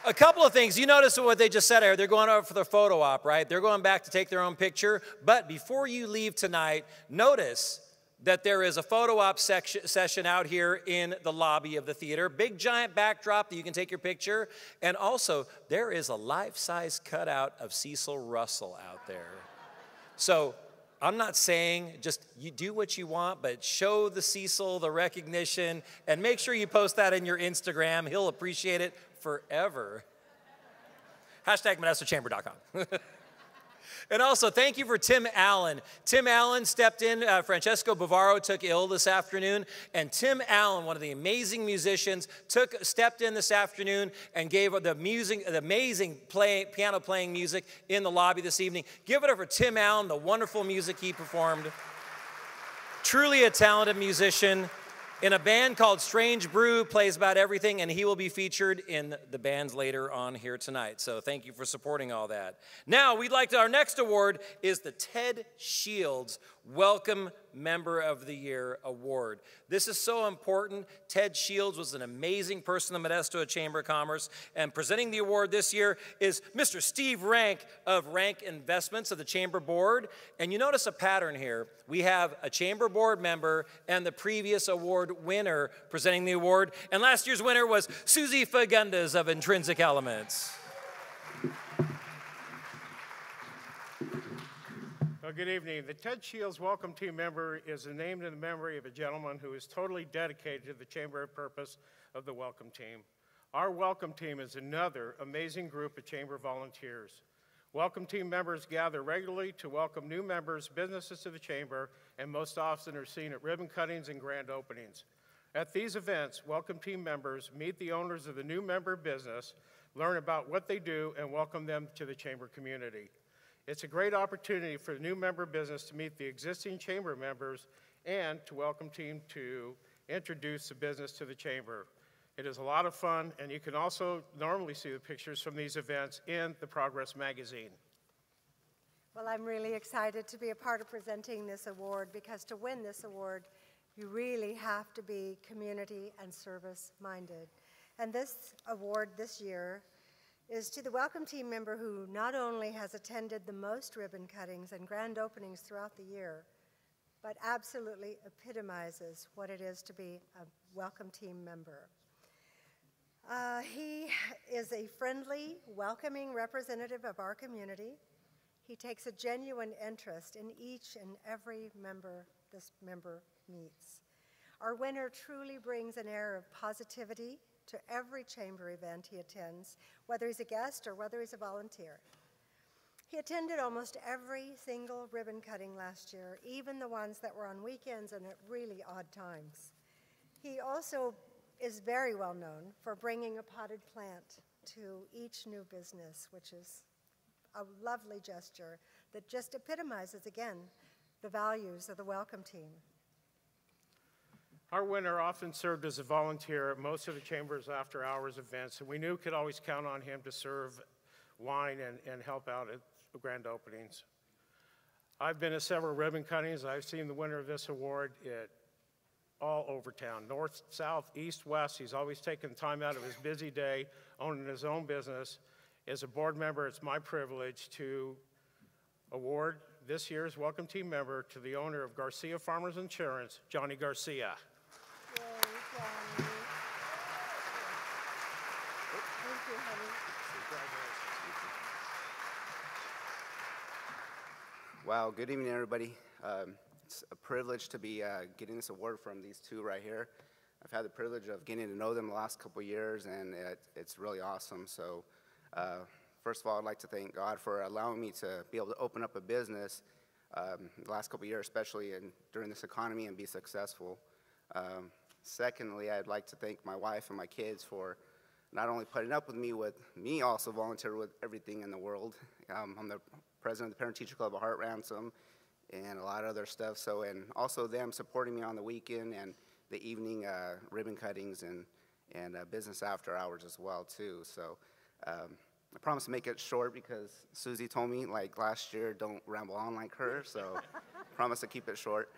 A couple of things. You notice what they just said here. They're going over for their photo op, right? They're going back to take their own picture. But before you leave tonight, notice that there is a photo op session out here in the lobby of the theater. Big giant backdrop that you can take your picture. And also, there is a life-size cutout of Cecil Russell out there. So I'm not saying just you do what you want, but show the Cecil the recognition and make sure you post that in your Instagram. He'll appreciate it forever. #ModestoChamber.com. And also, thank you for Tim Allen. Tim Allen stepped in. Francesco Bavaro took ill this afternoon. And Tim Allen, one of the amazing musicians, stepped in this afternoon and gave the amazing piano playing music in the lobby this evening. Give it up for Tim Allen, the wonderful music he performed. Truly a talented musician. In a band called Strange Brew, plays about everything, and he will be featured in the bands later on here tonight. So thank you for supporting all that. Now, our next award is the Ted Shields Welcome Member of the Year Award. This is so important. Ted Shields was an amazing person in the Modesto Chamber of Commerce, and presenting the award this year is Mr. Steve Rank of Rank Investments of the Chamber Board. And you notice a pattern here. We have a Chamber Board member and the previous award winner presenting the award, and last year's winner was Susie Fagundes of Intrinsic Elements. Well, good evening. The Ted Shields Welcome Team member is named in the memory of a gentleman who is totally dedicated to the Chamber purpose of the Welcome Team. Our Welcome Team is another amazing group of Chamber volunteers. Welcome Team members gather regularly to welcome new members, businesses to the Chamber, and most often are seen at ribbon cuttings and grand openings. At these events, Welcome Team members meet the owners of the new member business, learn about what they do, and welcome them to the Chamber community. It's a great opportunity for the new member business to meet the existing Chamber members and to Welcome Team to introduce the business to the Chamber. It is a lot of fun, and you can also normally see the pictures from these events in the Progress magazine. Well, I'm really excited to be a part of presenting this award, because to win this award, you really have to be community and service-minded. And this award this year is to the Welcome Team member who not only has attended the most ribbon cuttings and grand openings throughout the year, but absolutely epitomizes what it is to be a Welcome Team member. He is a friendly, welcoming representative of our community. He takes a genuine interest in each and every member this member meets. Our winner truly brings an air of positivity to every Chamber event he attends, whether he's a guest or whether he's a volunteer. He attended almost every single ribbon cutting last year, even the ones that were on weekends and at really odd times. He also is very well known for bringing a potted plant to each new business, which is a lovely gesture that just epitomizes, again, the values of the Welcome Team. Our winner often served as a volunteer at most of the Chamber's after-hours events, and we knew we could always count on him to serve wine and help out at the grand openings. I've been to several ribbon cuttings. I've seen the winner of this award all over town, north, south, east, west. He's always taken time out of his busy day, owning his own business. As a board member, it's my privilege to award this year's Welcome Team member to the owner of Garcia Farmers Insurance, Johnny Garcia. Wow, good evening, everybody. It's a privilege to be getting this award from these two right here. I've had the privilege of getting to know them the last couple of years, and it's really awesome. So first of all, I'd like to thank God for allowing me to be able to open up a business the last couple of years, especially during this economy, and be successful. Secondly, I'd like to thank my wife and my kids for not only putting up with me also volunteer with everything in the world. I'm the president of the Parent Teacher Club of Heart Ransom and a lot of other stuff. So, and also them supporting me on the weekend and the evening ribbon cuttings and business after hours as well too. So I promise to make it short because Susie told me like last year, don't ramble on like her. So promise to keep it short.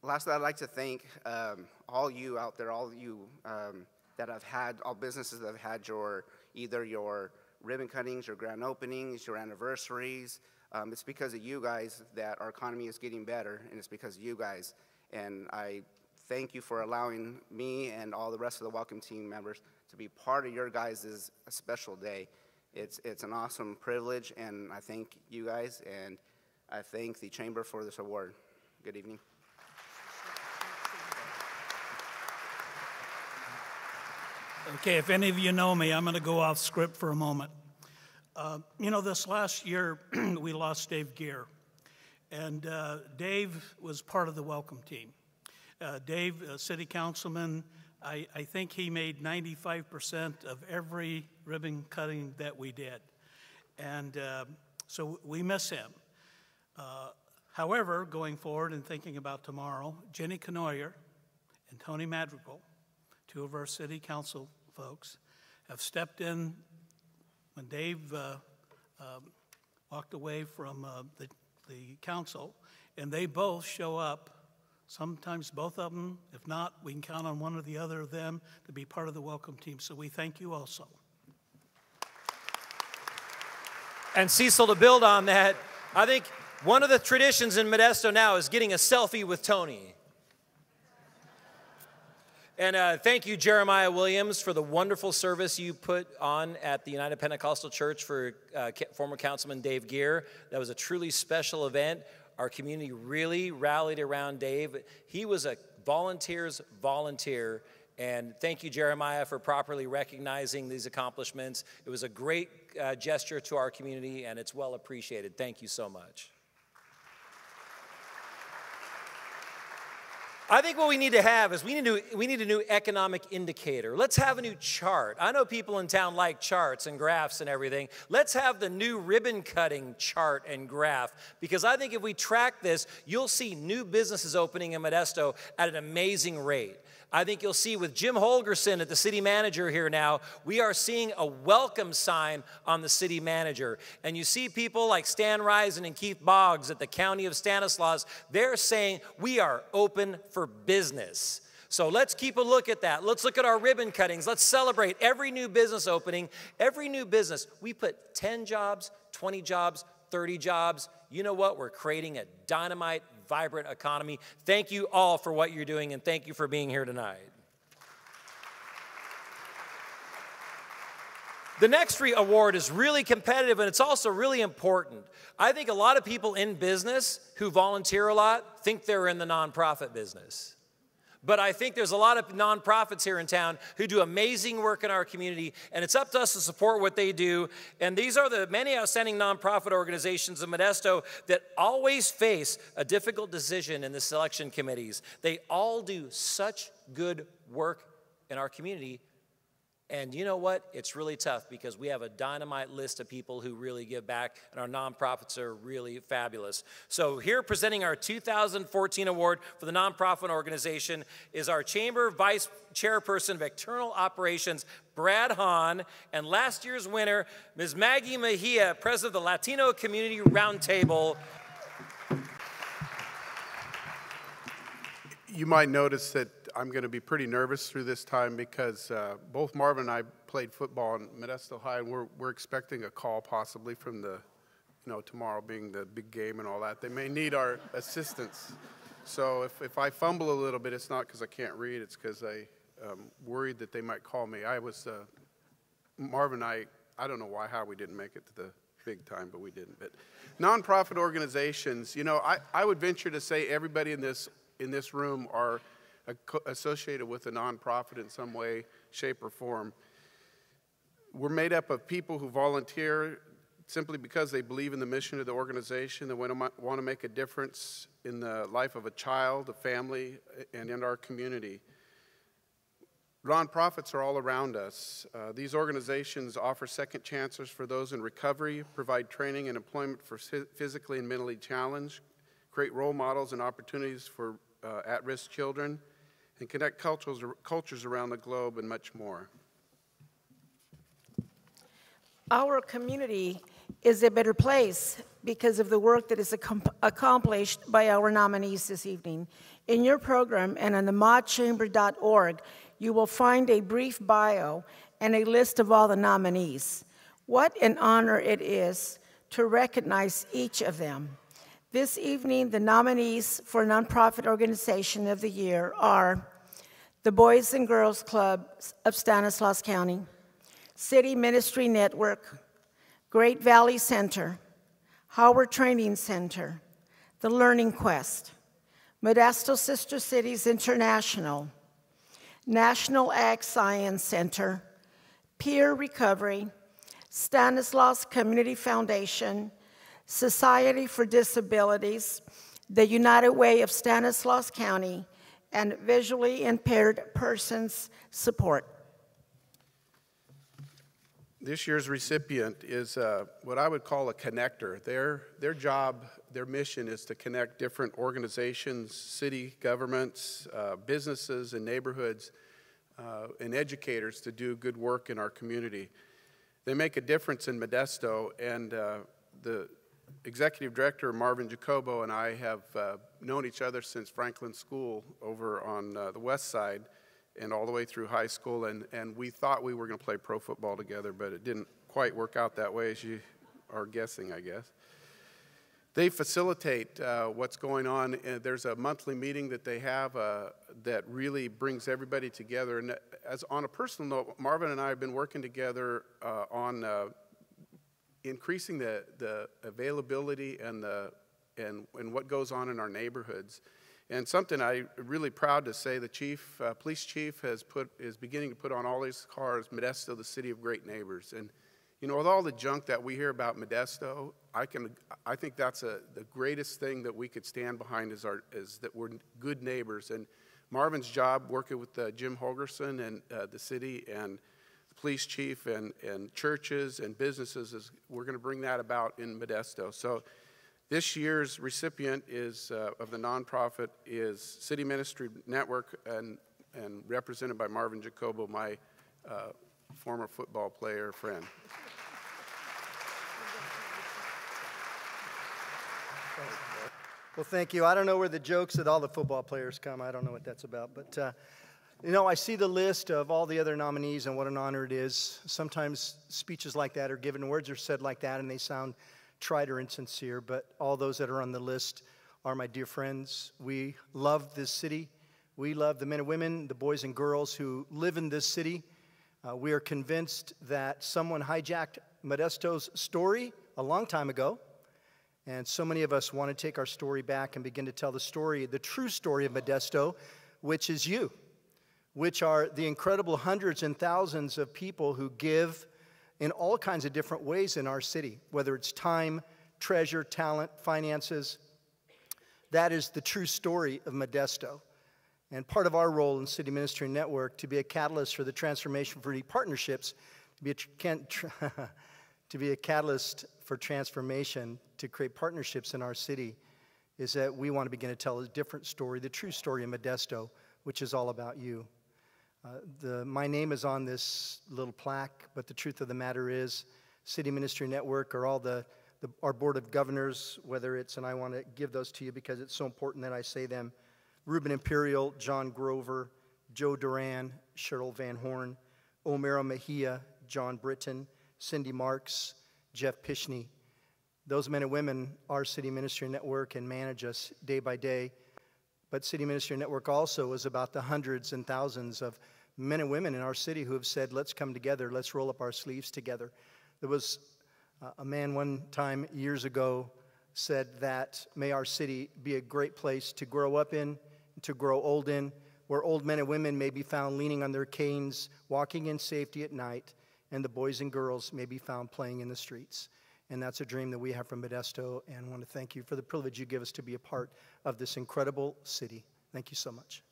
Lastly, I'd like to thank all you out there, all you that have had, all businesses that have had either your ribbon cuttings, your grand openings, your anniversaries. It's because of you guys that our economy is getting better, and it's because of you guys. And I thank you for allowing me and all the rest of the Welcome Team members to be part of your guys' special day. It's an awesome privilege, and I thank you guys, and I thank the Chamber for this award. Good evening. Okay, if any of you know me, I'm going to go off script for a moment. This last year, we lost Dave Gear. And Dave was part of the Welcome Team. Dave, city councilman, I think he made 95% of every ribbon cutting that we did. And so we miss him. However, going forward and thinking about tomorrow, Jenny Canoyer and Tony Madrigal, two of our city council folks, have stepped in when Dave walked away from the the council, and they both show up, sometimes both of them. If not, we can count on one or the other of them to be part of the welcome team. So we thank you also. And Cecil, to build on that, I think one of the traditions in Modesto now is getting a selfie with Tony. And thank you, Jeremiah Williams, for the wonderful service you put on at the United Pentecostal Church for former Councilman Dave Gear. That was a truly special event. Our community really rallied around Dave. He was a volunteer's volunteer. And thank you, Jeremiah, for properly recognizing these accomplishments. It was a great gesture to our community, and it's well appreciated. Thank you so much. I think what we need to have is we need a new economic indicator. Let's have a new chart. I know people in town like charts and graphs and everything. Let's have the new ribbon cutting chart and graph, because I think if we track this, you'll see new businesses opening in Modesto at an amazing rate. I think you'll see with Jim Holgerson at the city manager here now, we are seeing a welcome sign on the city manager. And you see people like Stan Risen and Keith Boggs at the County of Stanislaus, they're saying we are open for business. So let's keep a look at that. Let's look at our ribbon cuttings. Let's celebrate every new business opening. Every new business, we put 10 jobs, 20 jobs, 30 jobs. You know what? We're creating a dynamite, vibrant economy. Thank you all for what you're doing, and thank you for being here tonight. The next award is really competitive, and it's also really important. I think a lot of people in business who volunteer a lot think they're in the nonprofit business. But I think there's a lot of nonprofits here in town who do amazing work in our community, and it's up to us to support what they do. And these are the many outstanding nonprofit organizations in Modesto that always face a difficult decision in the selection committees. They all do such good work in our community. And you know what? It's really tough because we have a dynamite list of people who really give back, and our nonprofits are really fabulous. So here presenting our 2014 award for the nonprofit organization is our Chamber Vice Chairperson of External Operations, Brad Hahn, and last year's winner, Ms. Maggie Mejia, President of the Latino Community Roundtable. You might notice that I'm going to be pretty nervous through this time because both Marvin and I played football in Modesto High, and we're expecting a call possibly from the, tomorrow being the big game and all that. They may need our assistance. So if I fumble a little bit, it's not because I can't read, it's because I'm worried that they might call me. Marvin and I don't know how we didn't make it to the big time, but we didn't. But nonprofit organizations, I would venture to say everybody in this room are associated with a nonprofit in some way, shape, or form. We're made up of people who volunteer simply because they believe in the mission of the organization, they want to make a difference in the life of a child, a family, and in our community. Nonprofits are all around us. These organizations offer second chances for those in recovery, provide training and employment for physically and mentally challenged, create role models and opportunities for at-risk children, and connect cultures around the globe, and much more. Our community is a better place because of the work that is accomplished by our nominees this evening. In your program and on the modchamber.org, you will find a brief bio and a list of all the nominees. What an honor it is to recognize each of them. This evening, the nominees for Nonprofit Organization of the Year are the Boys and Girls Club of Stanislaus County, City Ministry Network, Great Valley Center, Howard Training Center, the Learning Quest, Modesto Sister Cities International, National Ag Science Center, Peer Recovery, Stanislaus Community Foundation, Society for Disabilities, the United Way of Stanislaus County, and Visually Impaired Persons Support. This year's recipient is what I would call a connector. Their job, their mission is to connect different organizations, city governments, businesses, and neighborhoods, and educators to do good work in our community. They make a difference in Modesto, and executive director Marvin Jacobo and I have known each other since Franklin School over on the west side and all the way through high school, and we thought we were going to play pro football together, but it didn't quite work out that way, as you are guessing, I guess. They facilitate what's going on. There's a monthly meeting that they have that really brings everybody together. And as on a personal note, Marvin and I have been working together on increasing the availability and what goes on in our neighborhoods. And something I'm really proud to say, the chief, police chief is beginning to put on all his cars, Modesto, the city of great neighbors. And you know, with all the junk that we hear about Modesto, I think that's the greatest thing that we could stand behind is that we're good neighbors. And Marvin's job, working with Jim Holgerson and the city and the police chief and churches and businesses, is we're going to bring that about in Modesto. So this year's recipient of the nonprofit is City Ministry Network and represented by Marvin Jacobo, my former football player friend. Well, thank you. I don't know where the jokes that all the football players come. I don't know what that's about. But, you know, I see the list of all the other nominees and what an honor it is. Sometimes speeches like that are given, words are said like that, and they sound trite or insincere. But all those that are on the list are my dear friends. We love this city. We love the men and women, the boys and girls who live in this city. We are convinced that someone hijacked Modesto's story a long time ago. And so many of us want to take our story back and begin to tell the story, the true story of Modesto, which is you, which are the incredible hundreds and thousands of people who give in all kinds of different ways in our city, whether it's time, treasure, talent, finances. That is the true story of Modesto. And part of our role in City Ministry Network to be a catalyst for the transformation for the partnerships, to be a catalyst for transformation, to create partnerships in our city, is that we want to begin to tell a different story, the true story of Modesto, which is all about you. My name is on this little plaque, but the truth of the matter is City Ministry Network or all our Board of Governors, whether it's, and I want to give those to you because it's so important that I say them, Ruben Imperial, John Grover, Joe Duran, Cheryl Van Horn, Omero Mejia, John Britton, Cindy Marks, Jeff Pishney. Those men and women are City Ministry Network and manage us day by day. But City Ministry Network also is about the hundreds and thousands of men and women in our city who have said, let's come together, let's roll up our sleeves together. There was a man one time years ago said that may our city be a great place to grow up in, to grow old in, where old men and women may be found leaning on their canes, walking in safety at night, and the boys and girls may be found playing in the streets. And that's a dream that we have from Modesto, and I want to thank you for the privilege you give us to be a part of this incredible city. Thank you so much.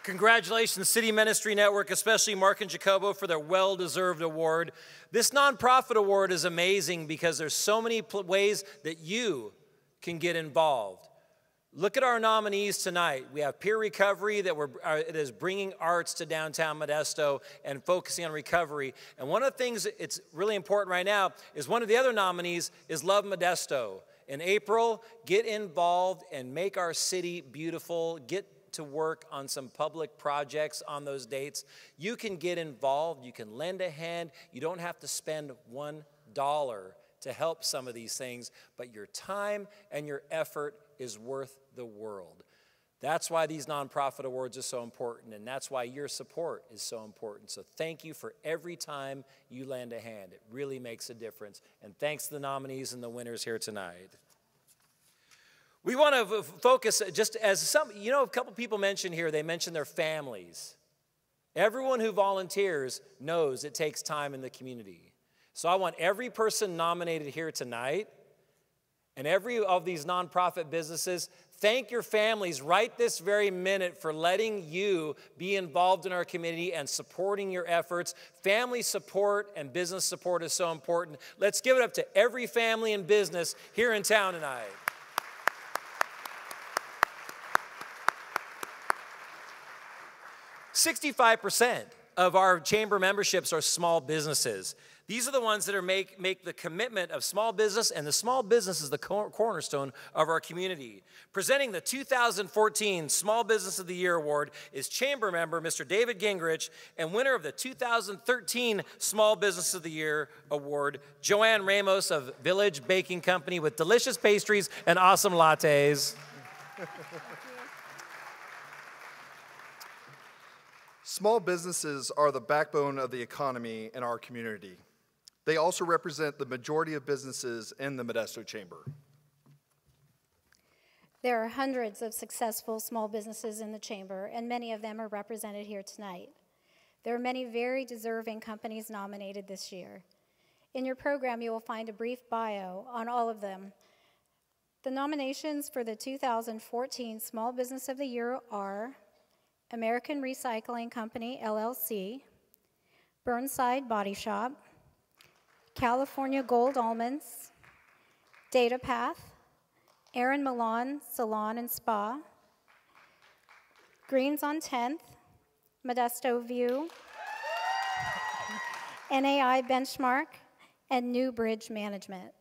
Congratulations, City Ministry Network, especially Mark and Jacobo, for their well-deserved award. This nonprofit award is amazing because there's so many ways that you can get involved. Look at our nominees tonight. We have Peer Recovery that it is bringing arts to downtown Modesto and focusing on recovery. And one of the things that's really important right now is one of the other nominees is Love Modesto. In April, get involved and make our city beautiful. Get to work on some public projects on those dates. You can get involved. You can lend a hand. You don't have to spend $1 to help some of these things, but your time and your effort is worth the world. That's why these nonprofit awards are so important, and that's why your support is so important. So thank you for every time you lend a hand. It really makes a difference. And thanks to the nominees and the winners here tonight. We want to focus just as some, you know, a couple people mentioned here, they mentioned their families. Everyone who volunteers knows it takes time in the community. So I want every person nominated here tonight and every of these nonprofit businesses, thank your families right this very minute for letting you be involved in our community and supporting your efforts. Family support and business support is so important. Let's give it up to every family and business here in town tonight. of our chamber memberships are small businesses. These are the ones that are make the commitment of small business, and the small business is the cornerstone of our community. Presenting the 2014 Small Business of the Year Award is chamber member Mr. David Gingrich, and winner of the 2013 Small Business of the Year Award, Joanne Ramos of Village Baking Company, with delicious pastries and awesome lattes. Small businesses are the backbone of the economy in our community. They also represent the majority of businesses in the Modesto Chamber. There are hundreds of successful small businesses in the Chamber, and many of them are represented here tonight. There are many very deserving companies nominated this year. In your program, you will find a brief bio on all of them. The nominations for the 2014 Small Business of the Year are American Recycling Company, LLC, Burnside Body Shop, California Gold Almonds, DataPath, Aaron Milan Salon and Spa, Greens on 10th, Modesto View, NAI Benchmark, and New Bridge Management.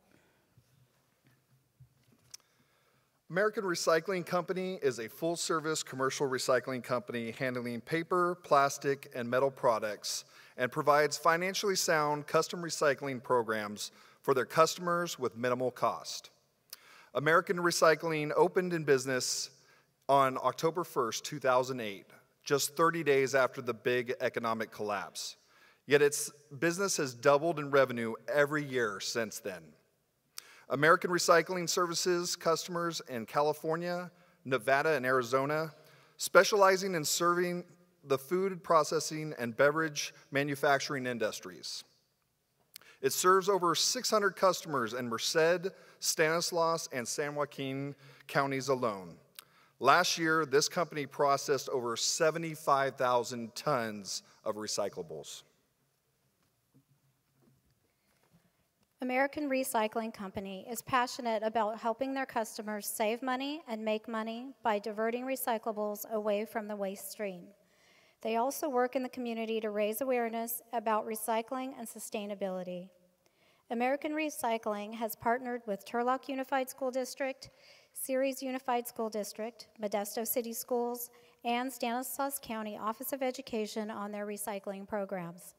American Recycling Company is a full-service commercial recycling company handling paper, plastic, and metal products, and provides financially sound custom recycling programs for their customers with minimal cost. American Recycling opened in business on October 1st, 2008, just 30 days after the big economic collapse. Yet its business has doubled in revenue every year since then. American Recycling services customers in California, Nevada, and Arizona, specializing in serving the food processing and beverage manufacturing industries. It serves over 600 customers in Merced, Stanislaus, and San Joaquin counties alone. Last year, this company processed over 75,000 tons of recyclables. American Recycling Company is passionate about helping their customers save money and make money by diverting recyclables away from the waste stream. They also work in the community to raise awareness about recycling and sustainability. American Recycling has partnered with Turlock Unified School District, Ceres Unified School District, Modesto City Schools, and Stanislaus County Office of Education on their recycling programs.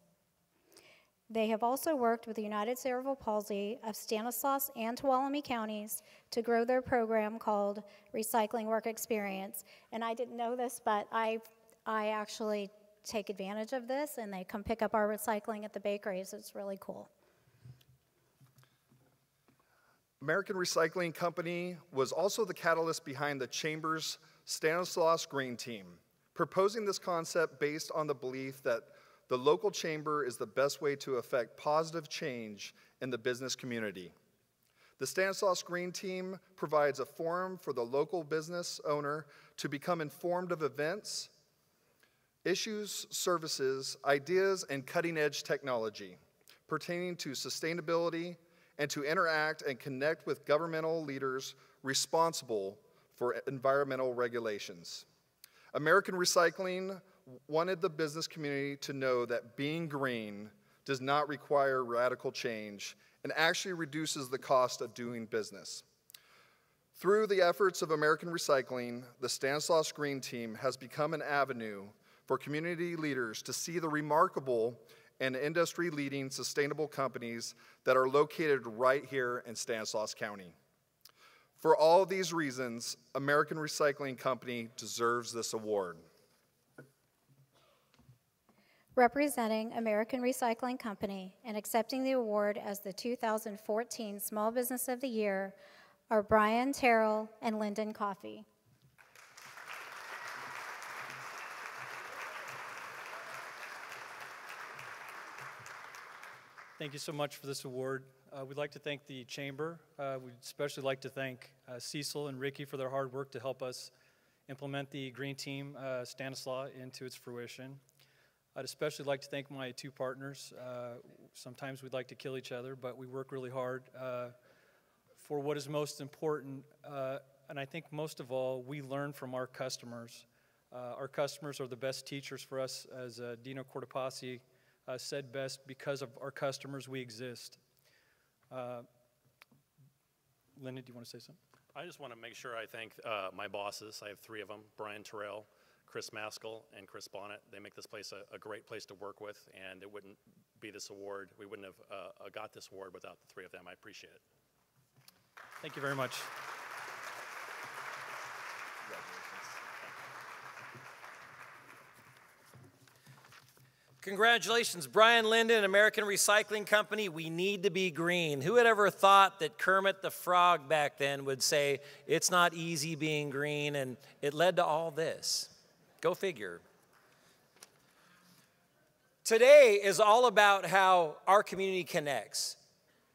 They have also worked with the United Cerebral Palsy of Stanislaus and Tuolumne counties to grow their program called Recycling Work Experience. And I didn't know this, but I actually take advantage of this, and they come pick up our recycling at the bakeries. It's really cool. American Recycling Company was also the catalyst behind the Chamber's Stanislaus Green Team, proposing this concept based on the belief that the local chamber is the best way to affect positive change in the business community. The Stanislaus Green Team provides a forum for the local business owner to become informed of events, issues, services, ideas, and cutting-edge technology pertaining to sustainability, and to interact and connect with governmental leaders responsible for environmental regulations. American Recycling wanted the business community to know that being green does not require radical change and actually reduces the cost of doing business. Through the efforts of American Recycling, the Stanislaus Green Team has become an avenue for community leaders to see the remarkable and industry-leading sustainable companies that are located right here in Stanislaus County. For all of these reasons, American Recycling Company deserves this award. Representing American Recycling Company and accepting the award as the 2014 Small Business of the Year are Brian Terrell and Lyndon Coffey. Thank you so much for this award. We'd like to thank the Chamber. We'd especially like to thank Cecil and Ricky for their hard work to help us implement the Green Team Stanislaus into its fruition. I'd especially like to thank my two partners. Sometimes we'd like to kill each other, but we work really hard for what is most important. And I think most of all, we learn from our customers. Our customers are the best teachers for us, as Dino Cortopassi said best, because of our customers, we exist. Lynn, do you want to say something? I just want to make sure I thank my bosses. I have 3 of them, Brian Terrell, Chris Maskell, and Chris Bonnet. They make this place a great place to work with, and it wouldn't be this award, we wouldn't have got this award without the 3 of them. I appreciate it. Thank you very much. Congratulations, Brian Linden, American Recycling Company. We need to be green. Who had ever thought that Kermit the Frog back then would say, it's not easy being green, and it led to all this? Go figure. Today is all about how our community connects,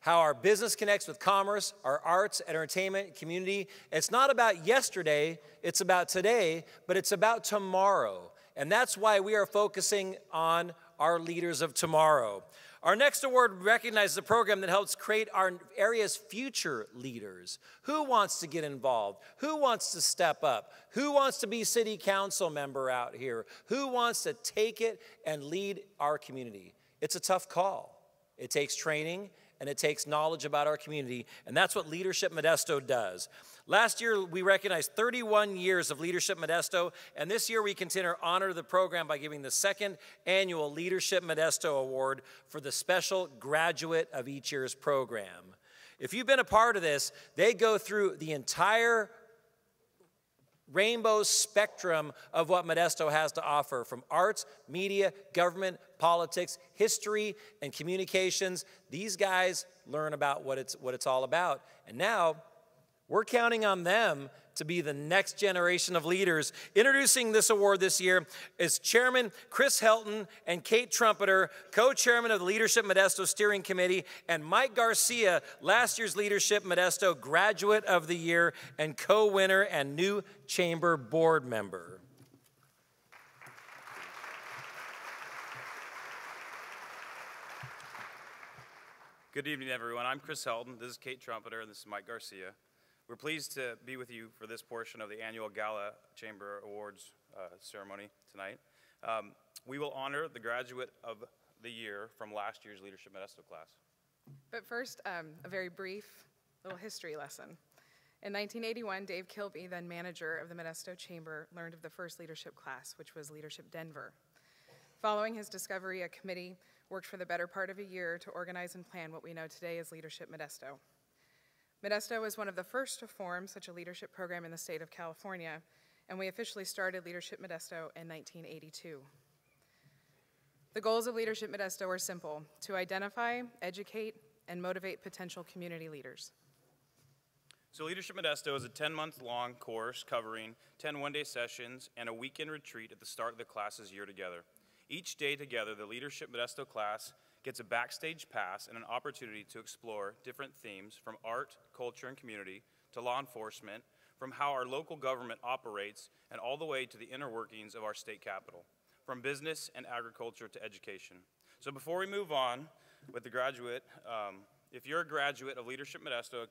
how our business connects with commerce, our arts, entertainment, community. It's not about yesterday, it's about today, but it's about tomorrow. And that's why we are focusing on our leaders of tomorrow. Our next award recognizes a program that helps create our area's future leaders. Who wants to get involved? Who wants to step up? Who wants to be city council member out here? Who wants to take it and lead our community? It's a tough call. It takes training and it takes knowledge about our community, and that's what Leadership Modesto does. Last year, we recognized 31 years of Leadership Modesto, and this year we continue to honor the program by giving the 2nd annual Leadership Modesto Award for the special graduate of each year's program. If you've been a part of this, they go through the entire rainbow spectrum of what Modesto has to offer, from arts, media, government, politics, history, and communications. These guys learn about what it's all about. And now, we're counting on them to be the next generation of leaders. Introducing this award this year is Chairman Chris Holtan and Kate Trumpeter, co-chairman of the Leadership Modesto Steering Committee, and Mike Garcia, last year's Leadership Modesto Graduate of the Year and co-winner and new chamber board member. Good evening, everyone. I'm Chris Holtan. This is Kate Trumpeter, and this is Mike Garcia. We're pleased to be with you for this portion of the Annual Gala Chamber Awards ceremony tonight. We will honor the Graduate of the Year from last year's Leadership Modesto class. But first, a very brief little history lesson. In 1981, Dave Kilby, then manager of the Modesto Chamber, learned of the first leadership class, which was Leadership Denver. Following his discovery, a committee worked for the better part of a year to organize and plan what we know today as Leadership Modesto. Modesto was one of the first to form such a leadership program in the state of California, and we officially started Leadership Modesto in 1982. The goals of Leadership Modesto were simple: to identify, educate, and motivate potential community leaders. So Leadership Modesto is a 10-month-long course covering 10 one-day sessions and a weekend retreat at the start of the class's year together. Each day together, the Leadership Modesto class gets a backstage pass and an opportunity to explore different themes, from art, culture, and community to law enforcement, from how our local government operates, and all the way to the inner workings of our state capitol, from business and agriculture to education. So before we move on with the graduate, if you're a graduate of Leadership Modesto,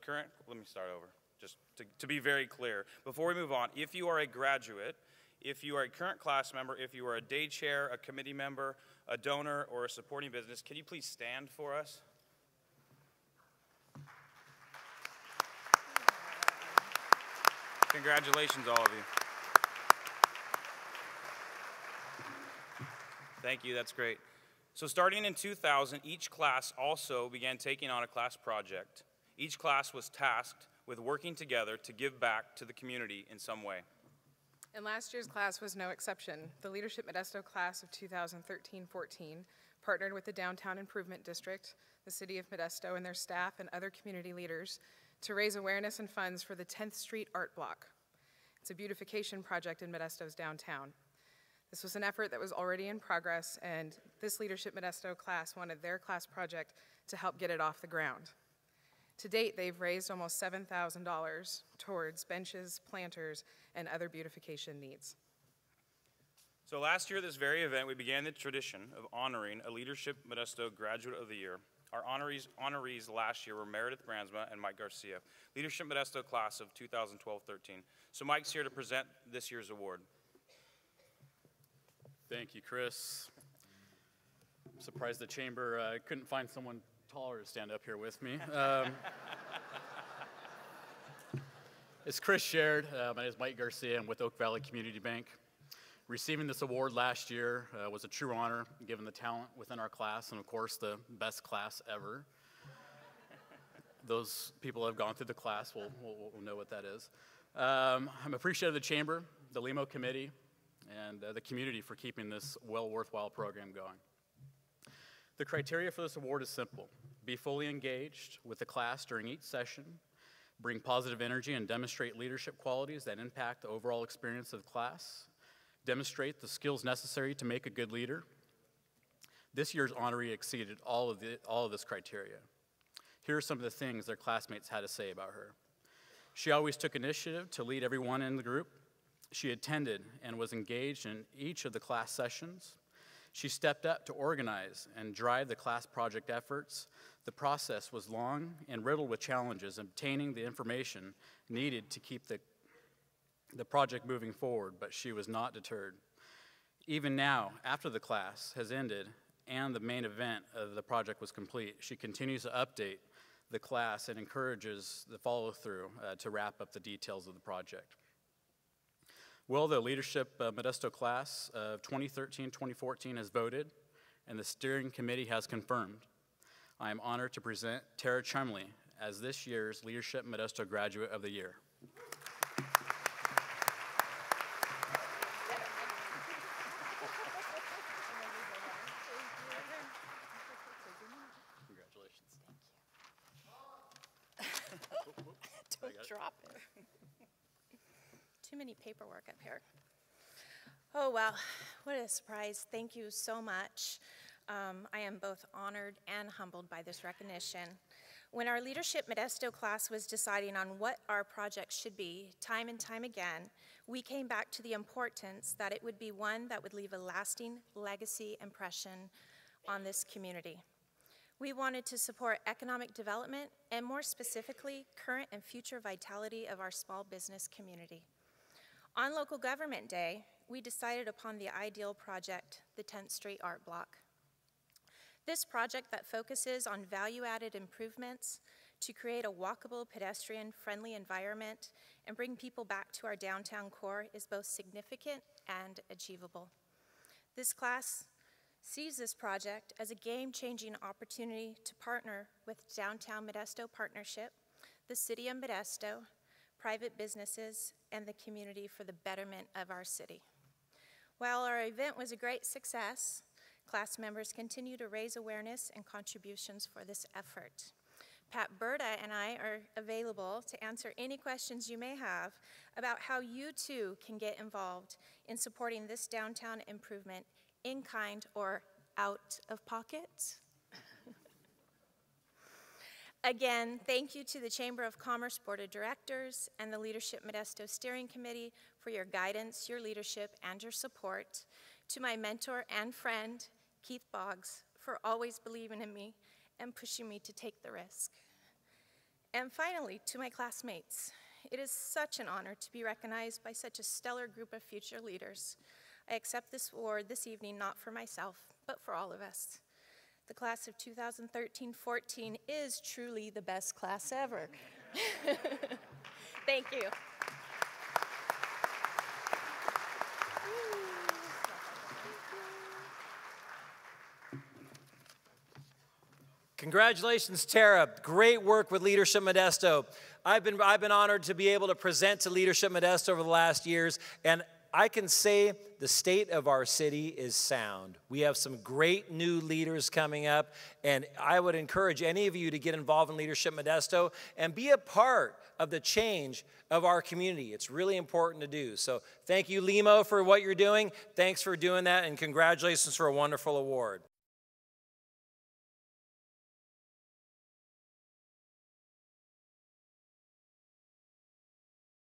let me start over, just to be very clear. Before we move on, if you are a graduate, if you are a current class member, if you are a day chair, a committee member, a donor, or a supporting business, can you please stand for us? Congratulations, all of you. Thank you, that's great. So starting in 2000, each class also began taking on a class project. Each class was tasked with working together to give back to the community in some way. And last year's class was no exception. The Leadership Modesto class of 2013-14 partnered with the Downtown Improvement District, the City of Modesto, and their staff and other community leaders to raise awareness and funds for the 10th Street Art Block. It's a beautification project in Modesto's downtown. This was an effort that was already in progress, and this Leadership Modesto class wanted their class project to help get it off the ground. To date, they've raised almost $7,000 towards benches, planters, and other beautification needs. So last year at this very event, we began the tradition of honoring a Leadership Modesto Graduate of the Year. Our honorees last year were Meredith Bransma and Mike Garcia, Leadership Modesto class of 2012-13. So Mike's here to present this year's award. Thank you, Chris. I'm surprised the chamber couldn't find someone taller to stand up here with me. As Chris shared, my name is Mike Garcia. I'm with Oak Valley Community Bank. Receiving this award last year was a true honor, given the talent within our class, and of course, the best class ever. Those people who have gone through the class will know what that is. I'm appreciative of the chamber, the LEMO committee, and the community for keeping this worthwhile program going. The criteria for this award is simple. Be fully engaged with the class during each session, bring positive energy and demonstrate leadership qualities that impact the overall experience of the class, demonstrate the skills necessary to make a good leader. This year's honoree exceeded all of this criteria. Here are some of the things their classmates had to say about her. She always took initiative to lead everyone in the group. She attended and was engaged in each of the class sessions. She stepped up to organize and drive the class project efforts. The process was long and riddled with challenges, obtaining the information needed to keep the project moving forward, but she was not deterred. Even now, after the class has ended and the main event of the project was complete, she continues to update the class and encourages the follow-through to wrap up the details of the project. Well, the Leadership Modesto class of 2013-2014 has voted, and the steering committee has confirmed. I am honored to present Tara Chumley as this year's Leadership Modesto Graduate of the Year. Congratulations. Don't drop it. Too many paperwork up here. Oh, wow, what a surprise. Thank you so much. I am both honored and humbled by this recognition. When our Leadership Modesto class was deciding on what our project should be, time and time again, we came back to the importance that it would be one that would leave a lasting legacy impression on this community. We wanted to support economic development and, more specifically, current and future vitality of our small business community. On Local Government Day, we decided upon the ideal project, the 10th Street Art Block. This project that focuses on value-added improvements to create a walkable, pedestrian-friendly environment and bring people back to our downtown core is both significant and achievable. This class sees this project as a game-changing opportunity to partner with Downtown Modesto Partnership, the City of Modesto, private businesses, and the community for the betterment of our city. While our event was a great success, class members continue to raise awareness and contributions for this effort. Pat Berta and I are available to answer any questions you may have about how you too can get involved in supporting this downtown improvement in kind or out of pocket. Again, thank you to the Chamber of Commerce Board of Directors and the Leadership Modesto Steering Committee for your guidance, your leadership, and your support. To my mentor and friend, Keith Boggs, for always believing in me and pushing me to take the risk. And finally, to my classmates, it is such an honor to be recognized by such a stellar group of future leaders. I accept this award this evening not for myself, but for all of us. The class of 2013-14 is truly the best class ever. Thank you. Congratulations, Tara. Great work with Leadership Modesto. I've been honored to be able to present to Leadership Modesto over the last years, and I can say the state of our city is sound. We have some great new leaders coming up, and I would encourage any of you to get involved in Leadership Modesto and be a part of the change of our community. It's really important to do. So thank you, Limo, for what you're doing. Thanks for doing that, and congratulations for a wonderful award.